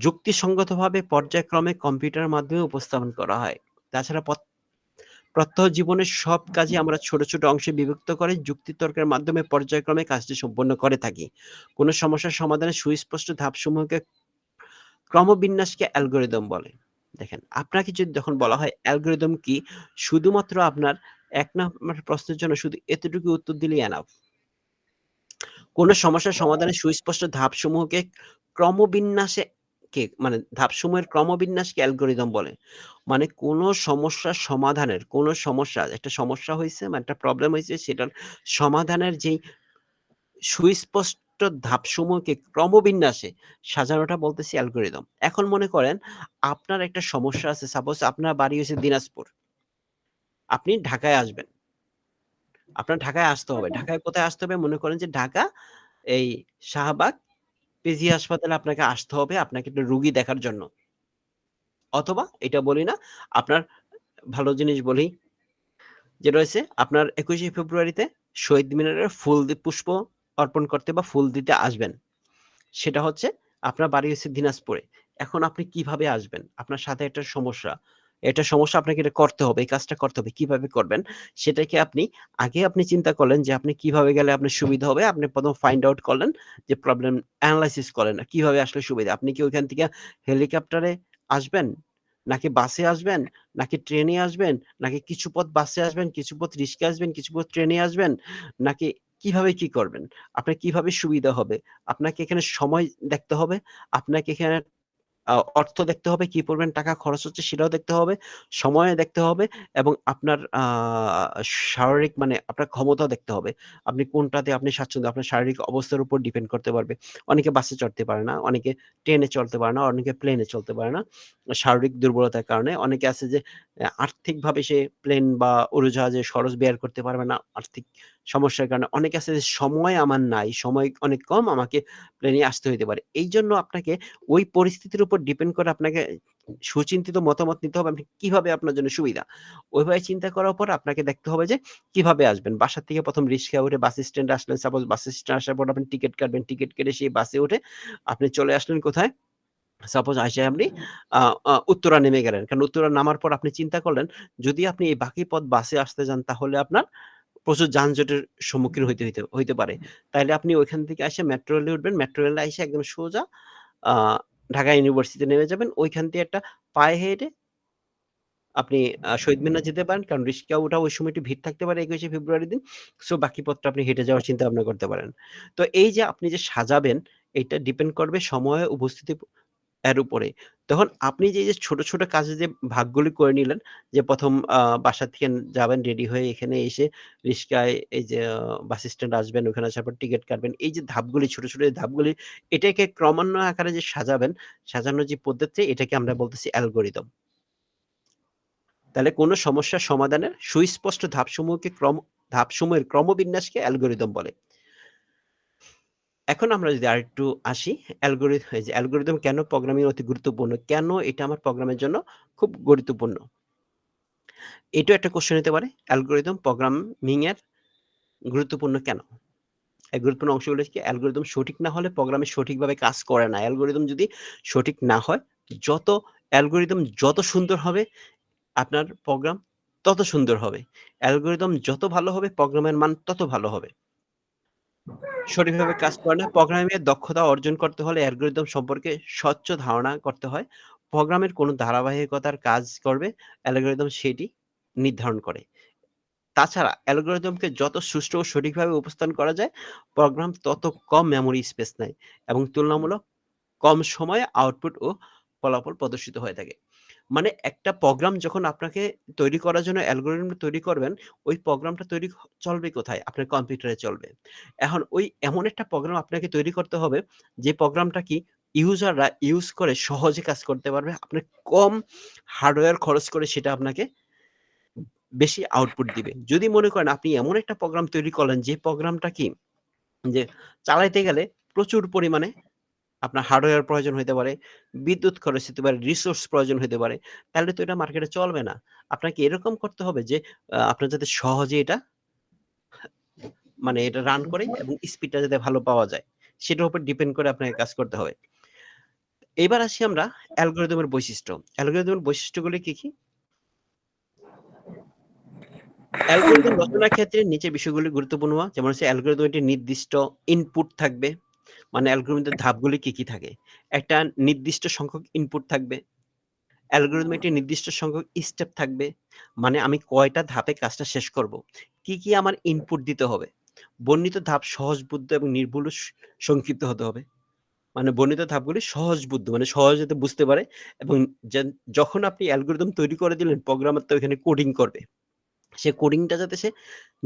যুক্তিসঙ্গতভাবে পর্যায়ক্রমে কম্পিউটারের মাধ্যমে উপস্থাপন করা হয়। তাছাড়া প্রত্যহ জীবনের সব কাজই আমরা ছোট, ছোট অংশে বিভক্ত করে যুক্তিতর্কের মাধ্যমে পর্যায়ক্রমে কাজটি সম্পন্ন করে থাকি। কোন সমস্যার সমাধানে সুস্পষ্ট ধাপসমূহকে ক্রমবিন্যাসকে অ্যালগরিদম বলে। দেখেন, আপনাকে যদি যখন বলা হয় অ্যালগরিদম কি? শুধুমাত্র আপনার ১ নাম্বার প্রশ্নের জন্য শুধু এতটুকু উত্তর দিলেই এনাফ। কোন সমস্যার সমাধানে সুস্পষ্ট ধাপসমূহকে ক্রমবিন্যাসে মানে ধাপসমূহের ক্রমবিন্যাসকে অ্যালগরিদম বলে। মানে কোন সমস্যার সমাধানের একটা সমস্যা হইছে বা একটা প্রবলেম হইছে সেটার সমাধানের যেই সুস্পষ্ট ধাপসমূহকে ক্রমবিন্যাসে সাজানোটা বলতেছি অ্যালগরিদম। এখন মনে করেন আপনার একটা সমস্যা আছে। সাপোজ আপনার বাড়ি হইছে দিনাজপুর। আপনি ঢাকায় আসবেন। আপনার ঢাকায় আসতে হবে। ঢাকায় কোথায় আসতে হবে? মনে করেন যে ঢাকা এই শাহবাগ পিজি হাসপাতালে আপনাকে আসতে হবে আপনাকে একটা রুগী দেখার জন্য। অথবা এটা বলি না, আপনার ভালো জিনিস বলি, যেটা হচ্ছে আপনার 21শে ফেব্রুয়ারিতে শহীদ মিনারে পুষ্প অর্পণ করতে বা ফুল দিতে আসবেন। সেটা হচ্ছে আপনার বাড়ি হচ্ছে দিনাজপুরে। এখন আপনি কিভাবে আসবেন? আপনার সাথে একটা সমস্যা। এটা সমস্যা, আপনাকে এটা করতে হবে। এই কাজটা করতে হবে। কিভাবে করবেন? সেটাকে আপনি চিন্তা করলেন যে আপনি কিভাবে গেলে আপনার সুবিধা হবে। আপনি ১ম ফাইন্ড আউট করলেন, যে প্রবলেম এনালাইসিস করলেন কিভাবে আসলে সুবিধা। আপনি কি ওইখান থেকে হেলিকপ্টারে আসবেন? নাকি বাসে আসবেন? নাকি ট্রেনে আসবেন? নাকি কিছু পথ বাসে আসবেন, কিছু পথ রিস্কায় আসবেন, কিছু পথ ট্রেনে আসবেন? নাকি কিভাবে কি করবেন? আপনার কিভাবে সুবিধা হবে? আপনাকে এখানে সময় দেখতে হবে। আপনাকে এখানে অর্থ দেখতে হবে, কি পরিমাণ টাকা খরচ হচ্ছে সেটাও দেখতে হবে, সময় দেখতে হবে, এবং আপনার শারীরিক মানে আপনার ক্ষমতাও দেখতে হবে। আপনি কোনটাতে আপনি স্বাচ্ছন্দ্য, আপনার শারীরিক অবস্থার উপর ডিপেন্ড করতে পারবে। অনেকে বাসে চড়তে পারে না, অনেকে ট্রেনে চলতে পারে না, অনেকে প্লেনে চলতে পারে না। শারীরিক দুর্বলতার কারণে অনেকে আছে যে আর্থিকভাবে সে প্লেন বা উড়োজাহাজে খরচ বের করতে পারবে না, আর্থিক সমস্যার কারণে। অনেকে আছে যে সময় আমার নাই, সময় অনেক কম, আমাকে প্লেনে আসতে হইতে পারে। এইজন্য আপনাকে ওই পরিস্থিতির উপর ডিপেন্ড করে আপনাকে সুচিন্তিত মতামত নিতে হবে, আপনি কিভাবে আপনার জন্য সুবিধা। ওইভাবে চিন্তা করার পর আপনাকে দেখতে হবে যে কিভাবে আসবেন। বাসা থেকে ১ম রিক্সায় উঠে বাস স্ট্যান্ডে আসলেন। সাপোজ বাস স্ট্যান্ডে আসার পর আপনি টিকেট কাটবেন। টিকেট কেটে সেই বাসে উঠে আপনি চলে আসলেন কোথায়? সাপোজ আইসা আপনি আ আ উত্তরা নেমে গেলেন। কারণ উত্তরা নামার পর আপনি চিন্তা করলেন, যদি আপনি এই বাকি পথ বাসে আসতে যান তাহলে আপনার প্রচুর যানজটের সম্মুখীন হইতে পারে। তাইলে আপনি ওইখান থেকে আইসা মেট্রো রেলে উঠবেন। মেট্রো রেলে আইসা একদম সোজা আ ঢাকা ইউনিভার্সিটিতে নেমে যাবেন। ওইখান দিয়ে একটা পায়ে হেঁটে আপনি শহীদ মিনার যেতে পারেন। কারণ রিক্সা ওঠা ওই সময় একটু ভিড় থাকতে পারে ২১শে ফেব্রুয়ারির দিন। সো বাকি পথটা আপনি হেঁটে যাওয়ার চিন্তা ভাবনা করতে পারেন। তো এই যে আপনি যে সাজাবেন, এটা ডিপেন্ড করবে সময় উপস্থিতি এর উপরে। তখন আপনি যে ছোট, ছোট কাজে যে ভাগগুলি করে নিলেন, যে ১ম বাসা থেকে যাবেন রেডি হয়ে এখানে এসে রিক্সায় এই যে বাস স্ট্যান্ডে আসবেন, ওখানে আসার পর টিকেট কাটবেন। এই যে ধাপগুলি, ছোট, ছোট এই ধাপগুলি, এটাকে ক্রমান্বয়ে আকারে যে সাজাবেন, সাজানোর যে পদ্ধতি, এটাকে আমরা বলতেছি অ্যালগরিদম। তাহলে কোনো সমস্যার সমাধানের সুস্পষ্ট ধাপসমূহের ক্রমবিন্যাসকে অ্যালগরিদম বলে। এখন আমরা যদি আরেকটু আসি, এই যে অ্যালগরিদম কেন প্রোগ্রামিং অতি গুরুত্বপূর্ণ? কেন এটা আমার প্রোগ্রামের জন্য খুব গুরুত্বপূর্ণ? এটাও একটা কোয়েশ্চেন হতে পারে। অ্যালগরিদম প্রোগ্রামিং এর গুরুত্বপূর্ণ কেন? এই গুরুত্বপূর্ণ অংশগুলো কি? অ্যালগরিদম সঠিক না হলে প্রোগ্রামে সঠিকভাবে কাজ করে না। অ্যালগরিদম যদি সঠিক না হয়, অ্যালগরিদম যত সুন্দর হবে, আপনার প্রোগ্রাম তত সুন্দর হবে। অ্যালগরিদম যত ভালো হবে, প্রোগ্রামের মান তত ভালো হবে। সঠিকভাবে কাজ করে না। প্রোগ্রামিং এর দক্ষতা অর্জন করতে হলে অ্যালগরিদম সম্পর্কে স্বচ্ছ ধারণা করতে হয়। প্রোগ্রামের কোন ধারাবাহিকতার কাজ করবে, অ্যালগরিদম সেটি নির্ধারণ করে। তাছাড়া অ্যালগরিদমকে যত সুষ্ঠু ও সঠিকভাবে উপস্থাপন করা যায়, প্রোগ্রাম তত কম মেমোরি স্পেস নেয় এবং তুলনামূলক কম সময়ে আউটপুট ও ফলাফল প্রদর্শিত হয়ে থাকে। মানে একটা প্রোগ্রাম যখন আপনাকে তৈরি করার জন্য অ্যালগরিদম তৈরি করবেন, ওই প্রোগ্রামটা চলবে কোথায়? আপনার কম্পিউটারে চলবে। এখন এমন একটা প্রোগ্রাম আপনাকে তৈরি করতে হবে, যে প্রোগ্রামটা কি ইউজাররা ইউজ করে সহজে কাজ করতে পারবে। আপনার কম হার্ডওয়্যার খরচ করে সেটা আপনাকে বেশি আউটপুট দিবে। যদি মনে করেন আপনি এমন একটা প্রোগ্রাম তৈরি করলেন, যে প্রোগ্রামটা কি যে চালাইতে গেলে প্রচুর পরিমাণে আপনার হার্ডওয়্যার প্রয়োজন হইতে পারে, বিদ্যুৎ খরচ হতে পারে, রিসোর্স প্রয়োজন হইতে পারে। তাহলে তো এটা মার্কেটে চলবে না। আপনাকে এরকম করতে হবে যে আপনার যাতে সহজে এটা মানে এটা রান করে এবং স্পিডটা যাতে ভালো পাওয়া যায়, সেটার উপর ডিপেন্ড করে আপনাকে কাজ করতে হবে। এবার আসি আমরা অ্যালগরিদমের বৈশিষ্ট্য। অ্যালগরিদমের বৈশিষ্ট্যগুলি কি, কি? অ্যালগরিদম রচনার ক্ষেত্রে নিচের বিষয়গুলি গুরুত্বপূর্ণ। যেমন হচ্ছে অ্যালগরিদম একটি নির্দিষ্ট ইনপুট থাকবে। মানে অ্যালগরিদমের ধাপগুলি কি, কি থাকে? একটা নির্দিষ্ট সংখ্যক ইনপুট থাকবে। অ্যালগরিদমে একটি নির্দিষ্ট সংখ্যক স্টেপ থাকবে। মানে আমি কয়টা ধাপে কাজটা শেষ করব। কি, কি আমার ইনপুট দিতে হবে। বর্ণিত ধাপ সহজবোধ্য এবং নির্ভুল ও সংক্ষিপ্ত হতে হবে। মানে বর্ণিত ধাপগুলি সহজবোধ্য, মানে সহজে যাতে বুঝতে পারে, এবং যখন আপনি অ্যালগরিদম তৈরি করে দিলেন, প্রোগ্রামার তো এখানে কোডিং করবে। সে কোডিংটা যাতে সে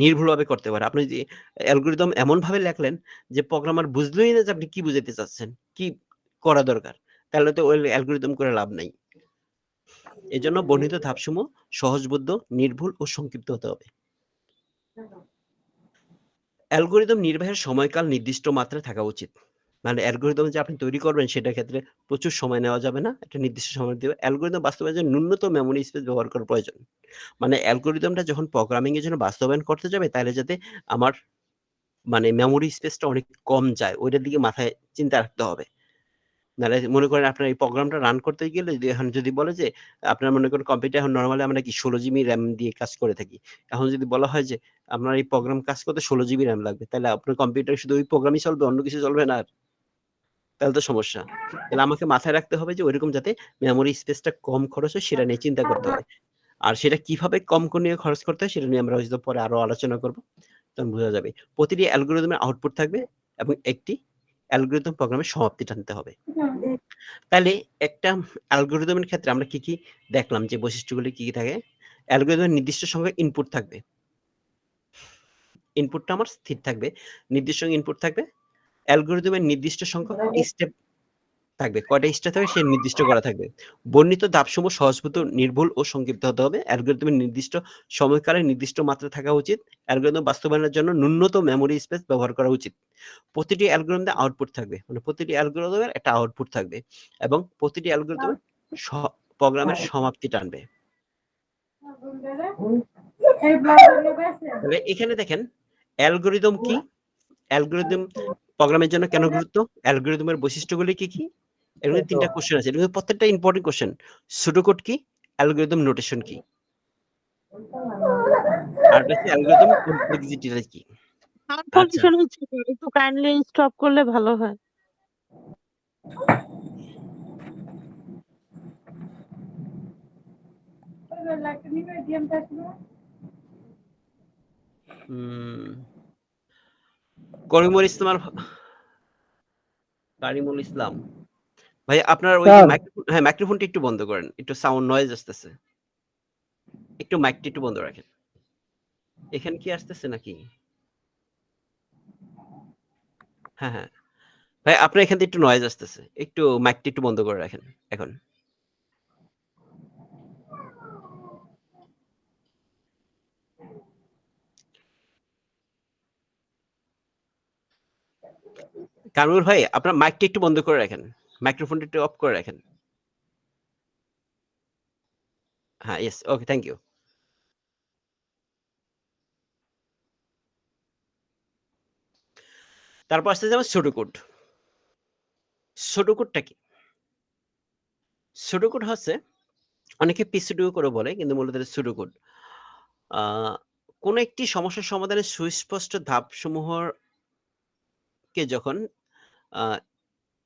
নির্ভুলভাবে করতে পারে। আপনি যদি অ্যালগরিদম এমনভাবে লেখলেন যে প্রোগ্রামার বুঝলই না যে আপনি কি বুঝাইতে চাচ্ছেন, কি করা দরকার, তাহলে তো ওই অ্যালগরিদম করে লাভ নাই। এজন্য বর্ণিত ধাপসমূহ সহজবোধ্য, নির্ভুল ও সংক্ষিপ্ত হতে হবে। অ্যালগরিদম নির্বাহের সময়কাল নির্দিষ্ট মাত্রায় থাকা উচিত। মানে অ্যালগরিদম যে আপনি তৈরি করবেন সেটার ক্ষেত্রে প্রচুর সময় নেওয়া যাবে না। একটা নির্দিষ্ট সময় দিবে। অ্যালগরিদম বাস্তবায়নের জন্য ন্যূনতম মেমোরি স্পেস ব্যবহার করা প্রয়োজন। মানে অ্যালগরিদমটা যখন প্রোগ্রামিং এর জন্য বাস্তবায়ন করতে যাবে তাহলে যাতে আমার মানে মেমোরি স্পেসটা অনেক কম যায়। ওইটার দিকে মাথায় চিন্তা রাখতে হবে। নাহলে মনে করেন আপনার এই প্রোগ্রামটা রান করতে গেলে যদি বলে যে আপনার মনে করেন কম্পিউটার এখন নরমালি আমরা কি 16 জিবি RAM দিয়ে কাজ করে থাকি। এখন যদি বলা হয় যে আপনার এই প্রোগ্রাম কাজ করতে 16 জিবি RAM লাগবে, তাহলে আপনার কম্পিউটারে শুধু ওই প্রোগ্রামই চলবে, অন্য কিছু চলবে না আর? তাহলে তো সমস্যা। তাহলে আমাকে মাথায় রাখতে হবে যে ঐরকম যাতে মেমোরি স্পেসটা কম খরচ হয় সেটা নিয়ে চিন্তা করতে হয়। আর সেটা কিভাবে কম নিয়ে খরচ করতে হয় সেটা নিয়ে আমরা হয়তো পরে আরো আলোচনা করব। তখন বোঝা যাবে। প্রতিটি অ্যালগরিদমের আউটপুট থাকবে এবং একটি অ্যালগরিদম প্রোগ্রামের সমাপ্তি টানতে হবে। তাহলে একটা অ্যালগরিদমের ক্ষেত্রে আমরা কি দেখলাম যে বৈশিষ্ট্যগুলি কি থাকে? অ্যালগরিদমের নির্দিষ্ট সংখ্যক ইনপুট থাকবে। ইনপুটটা আমার স্থির থাকবে। নির্দিষ্ট ইনপুট থাকবে। অ্যালগরিদমের নির্দিষ্ট সংখ্যক স্টেপ থাকবে। কয়টা স্টেপ থাকবে সে নির্দিষ্ট করা থাকবে। বর্ণিত ধাপসমূহ সহজবোধ্য, নির্ভুল ও সংক্ষিপ্ত হতে হবে। অ্যালগরিদমের নির্দিষ্ট সময়কালে নির্দিষ্ট মাত্রা থাকা উচিত। অ্যালগরিদম বাস্তবায়নের জন্য ন্যূনতম মেমোরি স্পেস ব্যবহার করা উচিত। প্রতিটি অ্যালগরিদমে আউটপুট থাকবে। মানে প্রতিটি অ্যালগরিদমের একটা আউটপুট থাকবে এবং প্রতিটি অ্যালগরিদমের প্রোগ্রামের সমাপ্তি টানবে। তাহলে এখানে দেখেন অ্যালগরিদম কি? অ্যালগরিদম প্রোগ্রামের জন্য কেন গুরুত্ব? অ্যালগরিদমের বৈশিষ্ট্যগুলি কি? এর মধ্যে 3টা কোশ্চেন আছে। এর প্রত্যেকটা ইম্পর্টেন্ট কোশ্চেন। সুডোকোড কি? অ্যালগরিদম নোটেশন কি? আর হচ্ছে অ্যালগরিদম কমপ্লেক্সিটি কি? সাউন্ড আচ্ছা। পলিউশন হচ্ছে, একটু কাইন্ডলি স্টপ করলে ভালো হয়। করিমুল ইসলাম ভাই, আপনার ওই স্যার মাইক্রোফোনটা একটু বন্ধ করেন। একটু সাউন্ড নয়েজ আসতেছে। একটু মাইকটা একটু বন্ধ রাখেন। এখানে কি আসতেছে নাকি? হ্যাঁ। ভাই আপনার এখান থেকে একটু নয়েজ আসতেছে। একটু মাইকটা একটু বন্ধ করে রাখেন এখন। কামরুল ভাই আপনার মাইকটা একটু বন্ধ করে রাখেন। মাইক্রোফোনটা একটু অফ করে রাখেন। হ্যাঁ, ইয়েস, ওকে, থ্যাংক ইউ। তারপর আসতে যাবে সুডোকোড। সুডোকোডটা কি? সুডোকোড হচ্ছে অনেকে পিসিডিও করে বলে, কিন্তু মূলত সুডোকোড কোন একটি সমস্যার সমাধানের সুস্পষ্ট ধাপসমূহকে যখন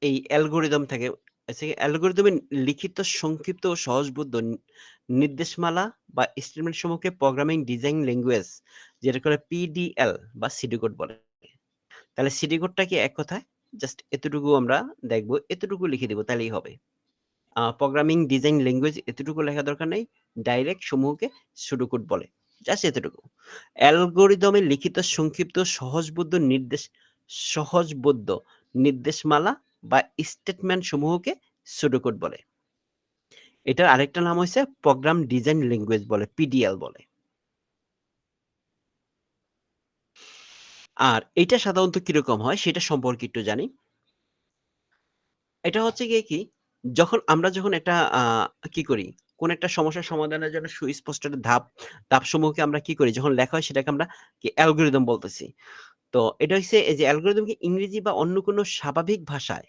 এই অ্যালগরিদম থাকে, অ্যালগরিদমের লিখিত সংক্ষিপ্ত ও সহজবোধ্য নির্দেশমালা বা স্টেটমেন্ট সমূহকে প্রোগ্রামিং ডিজাইন ল্যাঙ্গুয়েজ, যেটা করে পিডিএল বা সিডি কোড বলে। তাহলে সিডি কোডটা কি এক কথায় জাস্ট এতটুকু আমরা দেখবো, এতটুকু লিখে দেবো তাহলেই হবে। প্রোগ্রামিং ডিজাইন ল্যাঙ্গুয়েজ এতটুকু লেখা দরকার নেই, ডাইরেক্ট সমূহকে সুডোকোড বলে, জাস্ট এতটুকু। অ্যালগরিদমের লিখিত সংক্ষিপ্ত সহজবোধ্য নির্দেশমালা বা স্টেটমেন্ট সমূহকে সুডোকোড বলে। এটার আরেকটা নাম হচ্ছে প্রোগ্রাম ডিজাইন ল্যাঙ্গুয়েজ বলে, পিডিএল বলে। আর এটা সাধারণত কিরকম হয় সেটা সম্পর্কে একটু জানি। এটা হচ্ছে গিয়ে কি, আমরা যখন একটা কি করি, কোন একটা সমস্যার সমাধানের জন্য সুস্পষ্ট ধাপ সমূহকে আমরা কি করি, যখন লেখা হয় সেটাকে আমরা কি অ্যালগরিদম বলতেছি। তো এটা হচ্ছে এই যে অ্যালগরিদমকে ইংরেজি বা অন্য কোনো স্বাভাবিক ভাষায়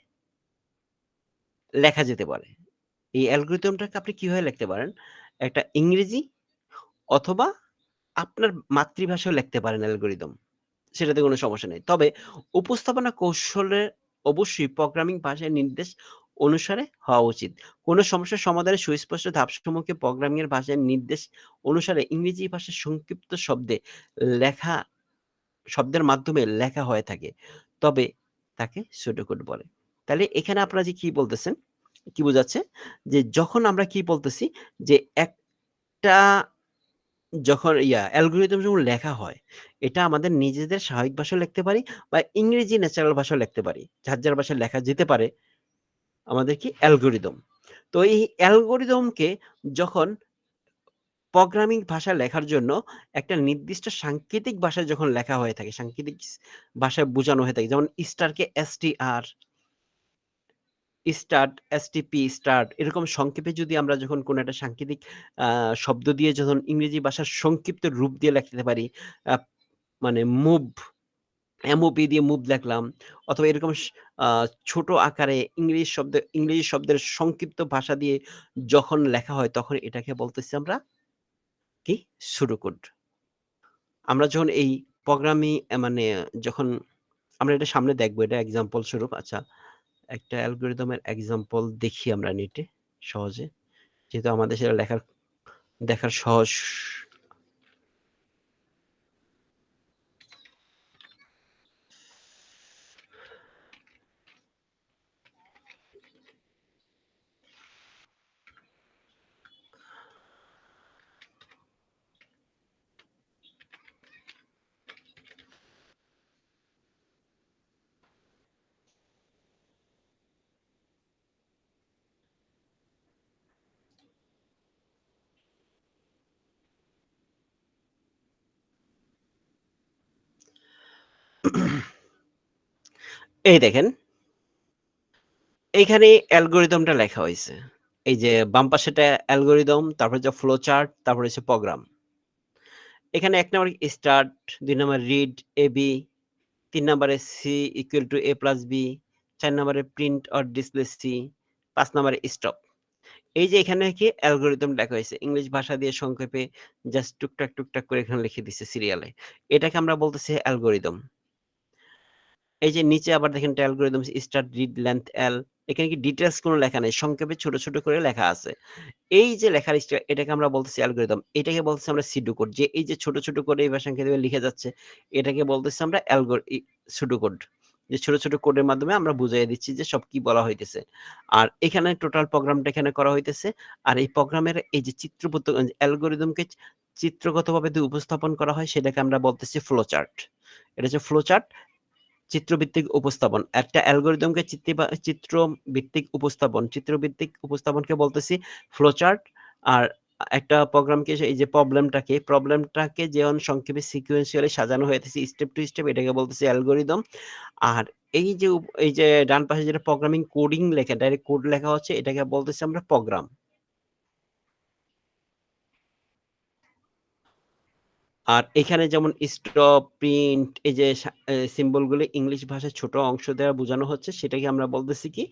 লেখা যেতে পারে। এই অ্যালগরিদমটাকে আপনি কিভাবে লিখতে পারেন? একটা ইংরেজি অথবা আপনার মাতৃভাষায় লিখতে পারেন অ্যালগরিদম। সেটাতে কোনো সমস্যা নেই। তবে উপস্থাপনা কৌশলের অবশ্যই প্রোগ্রামিং ভাষার নির্দেশ অনুসারে হওয়া উচিত। কোনো সমস্যার সমাধানে সুস্পষ্ট ধাপসমূহকে প্রোগ্রামিং এর ভাষার নির্দেশ অনুসারে ইংরেজি ভাষার সংক্ষিপ্ত শব্দের মাধ্যমে লেখা হয়ে থাকে, তবে তাকে সুডোকোড বলে। তাহলে এখানে আপনারা যে কি বলতেছেন, কি বোঝাচ্ছে যে যখন আমরা কি বলতেছি যে একটা যখন অ্যালগরিদম যখন লেখা হয়, এটা আমাদের নিজেদের স্বাভাবিক ভাষায় লিখতে পারি বা ইংরেজি ন্যাচারাল ভাষায় লিখতে পারি। যার ভাষায় লেখা যেতে পারে আমাদের কি অ্যালগরিদম। তো এই অ্যালগরিদমকে যখন প্রোগ্রামিং ভাষা লেখার জন্য একটা নির্দিষ্ট সাংকেতিক ভাষায় যখন লেখা হয়ে থাকে, সাংকেতিক ভাষায় বোঝানো হয়ে থাকে, যেমন স্টারকে STR, স্টার্ট, এসটিপি, স্টার্ট এরকম সংক্ষেপে যদি আমরা যখন কোনো একটা সাংকেতিক শব্দ দিয়ে যখন ইংরেজি ভাষার সংক্ষিপ্ত রূপ দিয়ে লিখতে পারি, আ মানে মুভ, এমওপি দিয়ে মুভ লিখলাম অথবা এরকম ছোট আকারে ইংরেজি শব্দের সংক্ষিপ্ত ভাষা দিয়ে যখন লেখা হয় তখন এটাকে বলতেছি আমরা কি? সুডোকোড। আমরা যখন এই প্রোগ্রামিং মানে যখন আমরা এটা সামনে দেখবো, এটা এক্সাম্পল স্বরূপ। আচ্ছা, একটা অ্যালগরিদমের এক্সাম্পল দেখি আমরা নেটে সহজে, যেহেতু আমাদের সেটা দেখার সহজ। এই দেখেন, এইখানে অ্যালগরিদমটা লেখা হয়েছে। এই যে বাম পাশেটা অ্যালগরিদম, তারপরে যে ফ্লো চার্ট, তারপরে হচ্ছে প্রোগ্রাম। এখানে ১ নম্বরে স্টার্ট, ২ নম্বরে রিড এবি, ৩ নম্বরে C equal to A plus B, ৪ নম্বরে প্রিন্ট অর ডিসপ্লে সি, ৫ নম্বরে স্টপ। এই যে এখানে কি অ্যালগরিদম লেখা হয়েছে ইংলিশ ভাষা দিয়ে সংক্ষেপে জাস্ট টুকটাক করে এখানে লিখে দিচ্ছে সিরিয়ালে। এটাকে আমরা বলতেছি অ্যালগরিদম। এই যে নিচে আবার দেখেন অ্যালগরিদম স্টার্ট, রিড, লেন্থ, এল। এখানে কি ডিটেইলস কোনো লেখা নেই, সংক্ষেপে ছোট করে লেখা আছে। এই যে লেখার স্টাইল, এটাকে আমরা বলতেছি অ্যালগরিদম। এটাকে বলতেছি আমরা সিডোকোড। যে এই যে ছোট করে এই ভাষা সংক্ষেপে লিখে যাচ্ছে, এটাকে বলতেছি আমরা সুডোকোড। যে ছোট কোডের মাধ্যমে আমরা বুঝাইয়া দিচ্ছি যে সব কি বলা হইতেছে। আর এখানে টোটাল প্রোগ্রামটা এখানে করা হইতেছে। আর এই প্রোগ্রামের এই যে অ্যালগরিদমকে চিত্রগতভাবে যদি উপস্থাপন করা হয় সেটাকে আমরা বলতেছি ফ্লো চার্ট। এটা হচ্ছে ফ্লো চার্ট, চিত্রভিত্তিক উপস্থাপন। একটা অ্যালগরিদমকে চিত্রভিত্তিক উপস্থাপনকে বলতেছি ফ্লো চার্ট। আর একটা প্রোগ্রামকে এই যে প্রবলেমটাকে যেমন সংক্ষেপে সিকোয়েন্সিয়ালি সাজানো হয়েছে স্টেপ টু স্টেপ, এটাকে বলতেছি অ্যালগরিদম। আর এই যে ডান পাশে যেটা প্রোগ্রামিং কোডিং লেখা, ডাইরেক্ট কোড লেখা হচ্ছে, এটাকে বলতেছি আমরা প্রোগ্রাম। আর এখানে যেমন স্টপ, প্রিন্ট, এই যে সিম্বল গুলো ইংলিশ ভাষায় ছোট অংশ দ্বারা বোঝানো হচ্ছে, সেটাকে আমরা বলতেছি কি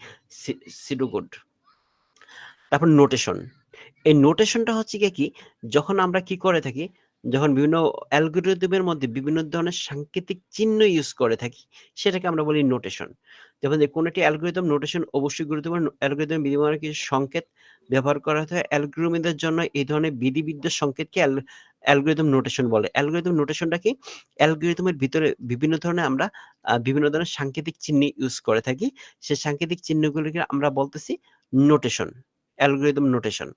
সিডোকোড। তারপর নোটেশন। এই নোটেশনটা হচ্ছে কি, যখন আমরা কি করে থাকি, যখন বিভিন্ন অ্যালগরিদমের মধ্যে বিভিন্ন ধরনের সাংকেতিক চিহ্ন ইউজ করে থাকি, সেটাকে আমরা বলি নোটেশন। যেমন যে কোনো একটি অ্যালগরিদম নোটেশন অবশ্যই গুরুত্বপূর্ণ। অ্যালগরিদম বিনিময়ের কিছু সংকেত ব্যবহার করা হয় অ্যালগরিদমের জন্য। এই ধরনের বিধিবিদ্যার সংকেতকে অ্যালগরিদম নোটেশন বলে। অ্যালগরিদম নোটেশনটা কি? অ্যালগরিদমের ভিতরে বিভিন্ন ধরনের আমরা বিভিন্ন ধরনের সাংকেতিক চিহ্ন ইউজ করে থাকি। সেই সাংকেতিক চিহ্নগুলিকে আমরা বলতেছি নোটেশন, অ্যালগরিদম নোটেশন।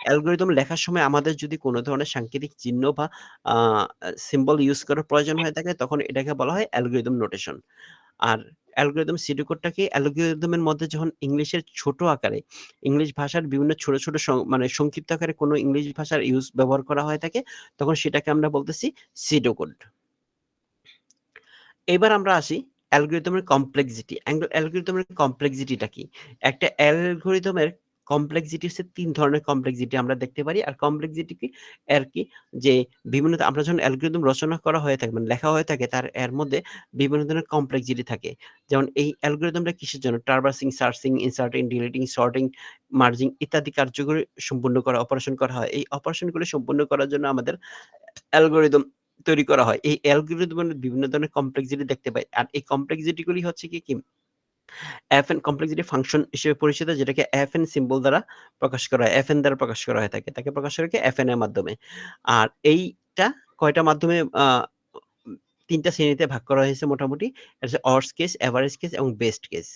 অ্যালগরিদম লেখার সময় আমাদের যদি কোনো ধরনের সাংকেতিক চিহ্ন বা সিম্বল ইউজ করার প্রয়োজন হয়ে থাকে, তখন এটাকে বলা হয় অ্যালগরিদম নোটেশন। আর অ্যালগরিদম সিডোকোডটা কি? অ্যালগরিদমের মধ্যে যখন ইংলিশের ছোট আকারে, ইংলিশ ভাষার বিভিন্ন ছোট মানে সংক্ষিপ্ত আকারে কোনো ইংলিশ ভাষার ব্যবহার করা হয়ে থাকে, তখন সেটাকে আমরা বলতেছি সিডোকোড। এবার আমরা আসি অ্যালগরিদমের কমপ্লেক্সিটি। অ্যালগরিদমের কমপ্লেক্সিটিটা কি? একটা অ্যালগরিদমের কমপ্লেক্সিটি হচ্ছে ৩ ধরনের কমপ্লেক্সিটি আমরা দেখতে পারি। আর কমপ্লেক্সিটি কি? যে বিভিন্ন আমরা যখন অ্যালগরিদম রচনা করা হয়ে থাকে, মানে লেখা হয়ে থাকে, এর মধ্যে বিভিন্ন ধরনের কমপ্লেক্সিটি থাকে। যেমন এই অ্যালগরিদমটা কিসের জন্য? Traversing, searching, inserting, deleting, sorting, merging ইত্যাদি কার্যকরী সম্পূর্ণ অপারেশন করা হয়। এই অপারেশনগুলো সম্পূর্ণ করার জন্য আমাদের অ্যালগরিদম তৈরি করা হয়। এই অ্যালগরিদমের বিভিন্ন ধরনের কমপ্লেক্সিটি দেখতে পাই। আর এই কমপ্লেক্সিটি গুলি হচ্ছে কি FN কমপ্লেক্সিটি ফাংশন হিসেবে পরিচিত, যেটাকে FN সিম্বল দ্বারা প্রকাশ করা হয়, FN দ্বারা প্রকাশ করা হয়ে থাকে। তাকে প্রকাশ করে কি? FN এর মাধ্যমে। আর এইটা কয়টা মাধ্যমে ৩ টা শ্রেণীতে ভাগ করা হয়েছে মোটামুটি। এটা হচ্ছে ওয়ার্স্ট কেস, এভারেজ কেস এবং বেস্ট কেস।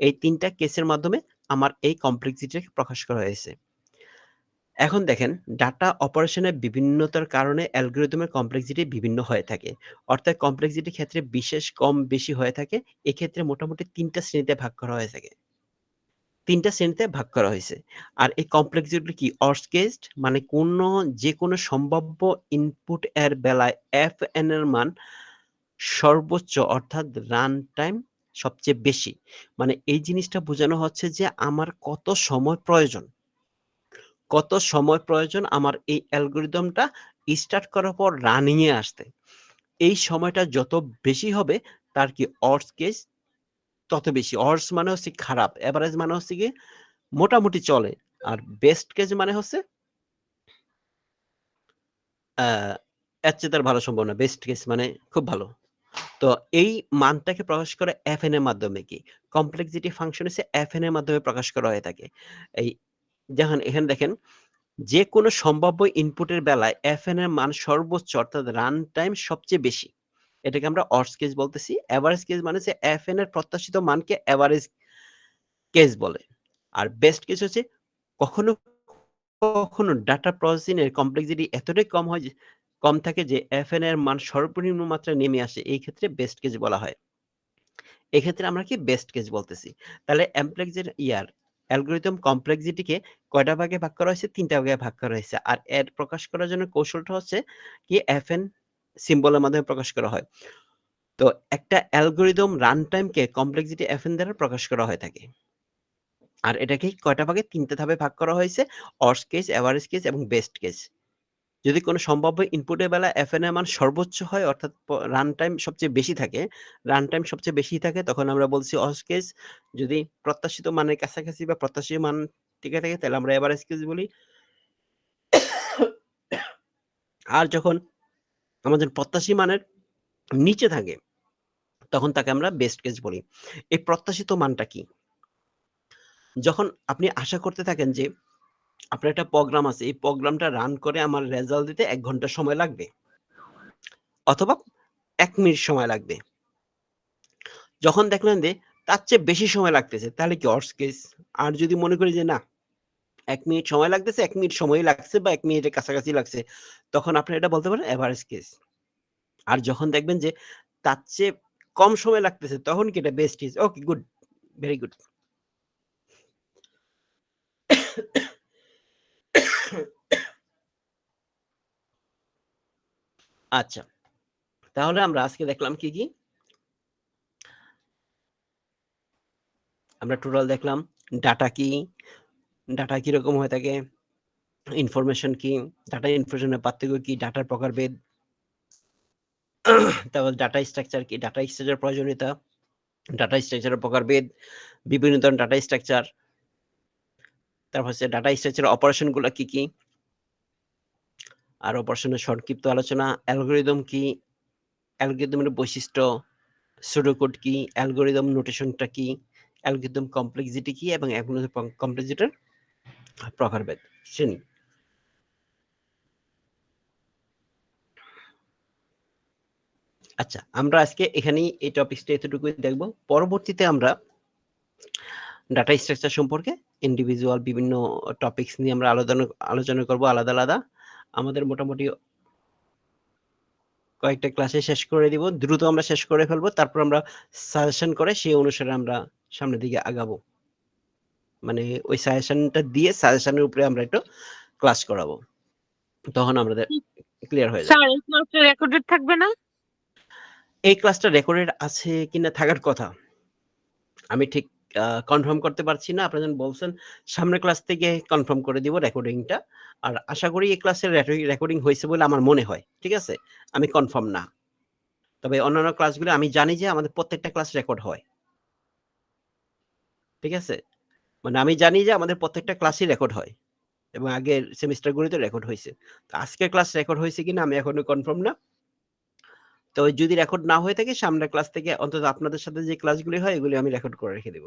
এই ৩ টা কেসের মাধ্যমে আমার এই কমপ্লেক্সিটিকে প্রকাশ করা হয়েছে। এখন দেখেন, ডাটা অপারেশনের বিভিন্নতার কারণে অ্যালগরিদমের কমপ্লেক্সিটি বিভিন্ন হয়ে থাকে। অর্থাৎ কমপ্লেক্সিটির ক্ষেত্রে বিশেষ কম বেশি হয়ে থাকে। এক্ষেত্রে মোটামুটি ৩ টা শ্রেণীতে ভাগ করা হয়ে থাকে। ৩ টা শ্রেণীতে ভাগ করা হয়েছে। আর এই কমপ্লেক্সিটি কি? ওয়ার্স্ট কেস মানে যেকোনো সম্ভাব্য ইনপুট এর বেলায় FN এর মান সর্বোচ্চ অর্থাৎ রান টাইম সবচেয়ে বেশি। মানে এই জিনিসটা বোঝানো হচ্ছে যে আমার কত সময় প্রয়োজন। কত সময় প্রয়োজন আমার এই অ্যালগরিদমটা স্টার্ট করার পর রানিং এ আসতে। এই সময়টা যত বেশি হবে তার কি odds কেস তত বেশি। odds মানে হচ্ছে খারাপ, এভারেজ মানে হচ্ছে গিয়ে মোটামুটি চলে। আর বেস্ট কেস মানে হচ্ছে আ এর চেয়ে তার ভালো সম্ভব না। বেস্ট কেস মানে খুব ভালো। তো এই মানটাকে প্রকাশ করে fn এর মাধ্যমে কি? কমপ্লেক্সিটি ফাংশন হচ্ছে fn এর মাধ্যমে প্রকাশ করা হয়ে থাকে। এই যেমন এখানে দেখেন যেকোনো সম্ভাব্য ইনপুটের বেলায় fn এর মান সর্বোচ্চ অর্থাৎ রান টাইম সবচেয়ে বেশি। এটাকে আমরা odds কেস বলতেছি। এভারেজ কেস মানে হচ্ছে fn এর প্রত্যাশিত মানকে এভারেজ কেস বলে। আর বেস্ট কেস হচ্ছে কখনো, কখনো ডাটা প্রসেসিং এর কমপ্লেক্সিটি এতটাই কম থাকে যে fn এর মান সর্বনিম্ন মাত্রায় নেমে আসে। এই ক্ষেত্রে বেস্ট কেস বলা হয়। এক্ষেত্রে আমরা কি বেস্ট কেস বলতেছি। তাহলে অ্যালগরিদম কমপ্লেক্সিটিকে কয়টা ভাগে ভাগ করা হয়েছে? ৩ টা ভাগে ভাগ করা হয়েছে। আর এর প্রকাশ করার জন্য কৌশলটা হচ্ছে কি fn সিম্বলের মাধ্যমে প্রকাশ করা হয়। তো একটা অ্যালগরিদম রান টাইমকে কমপ্লেক্সিটি fn দ্বারা প্রকাশ করা হয়ে থাকে। আর এটাকে কয়টা ভাগে? ৩ টে ধাপে ভাগ করা হয়েছে। odds কেস, এভারেজ কেস এবং বেস্ট কেস। যদি কোনো সম্ভাব্য ইনপুটের বেলা fn এর মান সর্বোচ্চ হয় অর্থাৎ রান টাইম সবচেয়ে বেশি থাকে, তখন আমরা বলছি odds কেস। যদি প্রত্যাশিত মানের কাছাকাছি বা প্রত্যাশিত মান টিকে থাকে তাহলে আমরা এভারেজ কেস বলি। আর যখন আমাদের প্রত্যাশী মানের নিচে থাকে তখন তাকে আমরা বেস্ট কেস বলি। এই প্রত্যাশিত মানটা কি? যখন আপনি আশা করতে থাকেন যে আপনার একটা প্রোগ্রাম আছে, এই প্রোগ্রামটা রান করে আমার রেজাল্ট দিতে ১ ঘন্টা সময় লাগবে। অথবা ১ মিনিট সময় লাগবে। যখন দেখলেন যে তার চেয়ে বেশি সময় লাগতেছে তাহলে কি odds কেস। আর যদি মনে করি যে না ১ মিনিট সময় লাগতেছে, ১ মিনিট সময়ই লাগছে বা ১ মিনিটের কাছাকাছি লাগছে, তখন আপনি এটা বলতে পারেন এভারেজ কেস। আর যখন দেখবেন যে তার চেয়ে কম সময় লাগতেছে তখন কি এটা best case. Okay good, very good. আচ্ছা, তাহলে আমরা আজকে দেখলাম কি, কি? আমরা টোটাল দেখলাম ডাটা কি, ডাটা কিরকম হয়ে থাকে, ইনফরমেশন কি, ডাটা ইনফরমেশনের পার্থক্য কি, ডাটার প্রকারভেদ, তারপর ডাটা স্ট্রাকচার কি, ডাটা স্ট্রাকচার প্রয়োজনীয়তা, ডাটা স্ট্রাকচারের প্রকারভেদ, বিভিন্ন ধরনের ডাটা স্ট্রাকচার, তারপর হচ্ছে ডাটা স্ট্রাকচারের অপারেশন গুলা কি কি, আর অপারেশনের সংক্ষিপ্ত আলোচনা, অ্যালগরিদম কি, অ্যালগরিদমের বৈশিষ্ট্য, সুডোকোড কি, অ্যালগরিদম নোটেশনটা কি, অ্যালগরিদম কমপ্লেক্সিটি কি এবং অ্যালগরিদম কমপ্লেক্সিটির প্রকারভেদ শ্রেণী। আচ্ছা, আমরা আজকে এখানেই এই টপিকটা এতটুকুই দেখব। পরবর্তীতে আমরা ডাটা স্ট্রাকচার সম্পর্কে ইন্ডিভিজুয়াল বিভিন্ন টপিকস নিয়ে আমরা আলোচনা করব আলাদা আলাদা। আমাদের মোটামুটি কয়েকটা ক্লাসে শেষ করে দিব। দ্রুত আমরা শেষ করে ফেলবো। তারপর আমরা সাজেশন করে সেই অনুসারে আমরা সামনের দিকে আগাবো। মানে ওই সাজেশনটা দিয়ে সাজেশনের উপরে আমরা একটু ক্লাস করাবো। তখন আমাদের ক্লিয়ার হয়ে যাবে। স্যার এই ক্লাসটা রেকর্ডেড থাকবে না? এই ক্লাসটা রেকর্ডেড আছে কিনা থাকার কথা। আমি ঠিক কনফার্ম করতে পারছি না। আপনারা যখন বলছেন সামনের ক্লাস থেকে কনফার্ম করে দিব রেকর্ডিংটা। আর আশা করি এই ক্লাসের রেকর্ডিং হয়েছে বলে আমার মনে হয়। ঠিক আছে? আমি কনফার্ম না। তবে অন্যান্য ক্লাসগুলো আমি জানি যে আমাদের প্রত্যেকটা ক্লাস রেকর্ড হয়। ঠিক আছে? মানে আমি জানি যে আমাদের প্রত্যেকটা ক্লাসই রেকর্ড হয়। এবং আগের সেমিস্টারগুলোতে রেকর্ড হয়েছে। তো আজকের ক্লাস রেকর্ড হয়েছে কিনা আমি এখনো কনফার্ম না। তো যদি রেকর্ড না হয়ে থাকে সামনের ক্লাস থেকে অন্তত আপনাদের সাথে যে ক্লাসগুলি হয় এগুলি আমি রেকর্ড করে রেখে দেব।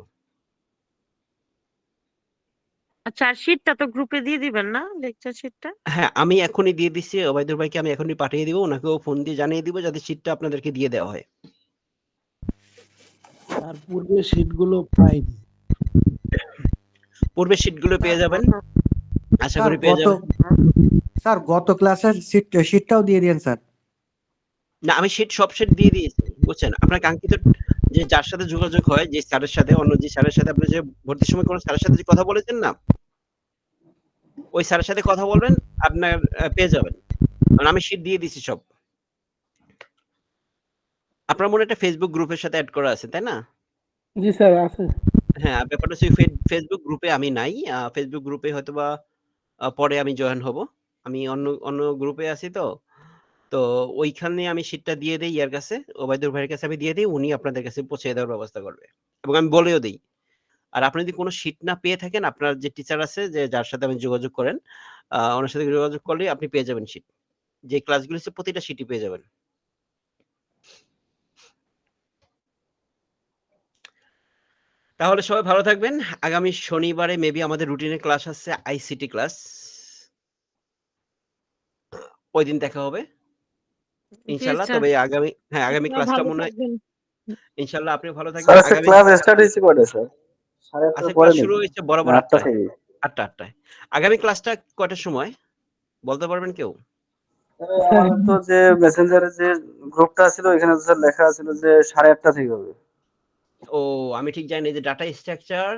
আচ্ছা, আর শীটটা তো গ্রুপে দিয়ে দিবেন না, লেকচার শীটটা? হ্যাঁ, আমি এখনই দিয়ে দিচ্ছি। ওবায়দুল ভাইকে আমি এখনই পাঠিয়ে দিব। ওনাকেও ফোন দিয়ে জানিয়ে দিব যাতে শীটটা আপনাদেরকে দিয়ে দেওয়া হয়। আর পূর্বে শীটগুলো পাইনি। পূর্বের শীটগুলো পেয়ে যাবেন। আশা স্যার করি পেয়ে যাবেন। গত ক্লাসের শীটটাও দিয়ে দিন স্যার। না, আমি সব শীট দিয়ে দিয়েছি। বুঝছেন? আপনার কাঙ্ক্ষিত যে যার সাথে যোগাযোগ হয়, যে স্যারের সাথে অন্য যে স্যারের সাথে আপনি যে ভর্তির সময় কোন স্যারের সাথে যে কথা বলেছেন না? ওই স্যারের সাথে কথা বলবেন, আপনার পেয়ে যাবেন। কারণ আমি শীট দিয়ে দিছি সব। আপনার মনে একটা ফেসবুক গ্রুপের সাথে এড করা আছে, তাই না? জি স্যার আছে। হ্যাঁ, ব্যাপারটা হচ্ছে ফেসবুক গ্রুপে আমি নাই। ফেসবুক গ্রুপে হয়তোবা পরে আমি জয়েন হব। আমি অন্য গ্রুপে আছি তো। তো ওইখানে আমি শীটটা দিয়ে দেই ইয়ার কাছে, ওবায়দুর ভাইয়ের কাছে আমি দিয়ে দেই। উনি আপনাদের কাছে পৌঁছে দেওয়ার ব্যবস্থা করবে। এবং আমি বলেও দেই। আর আপনি যদি কোনো শীট না পেয়ে থাকেন, আপনার যে টিচার আছে যে যার সাথে আপনি যোগাযোগ করেন, ওনার সাথে যোগাযোগ করলেই আপনি পেয়ে যাবেন শীট। যে ক্লাসগুলো হচ্ছে প্রতিটা শীটই পেয়ে যাবেন। তাহলে সবাই ভালো থাকবেন। আগামী শনিবারে মেবি আমাদের রুটিনে ক্লাস আছে আইসিটি ক্লাস। ওইদিন দেখা হবে। জি ইনশাআল্লাহ। স্যার। তবে আগামী আপনিও ক্লাসটা ভালো মনে হয় থাকবেন। ইনশাআল্লাহ আপনিও ভালো স্যার থাকবেন। আজকে আগামী ক্লাস স্টার্ট হয়েছে কয়টায় স্যার? 8:30টার আজকে পরে ক্লাস শুরু নাকি? হয়েছে না বরাবর 8টা 8টায়। থেকে? 8টায়। আগামী ক্লাসটা কয়টার সময়? বলতে পারবেন কেউ? স্যার আমাদের তো যে মেসেঞ্জারে যে গ্রুপটা ছিল এখানে তো স্যার লেখা ছিল যে 8:30 থেকে হবে। ও আমি ঠিক জানি না যে ডাটা স্ট্রাকচার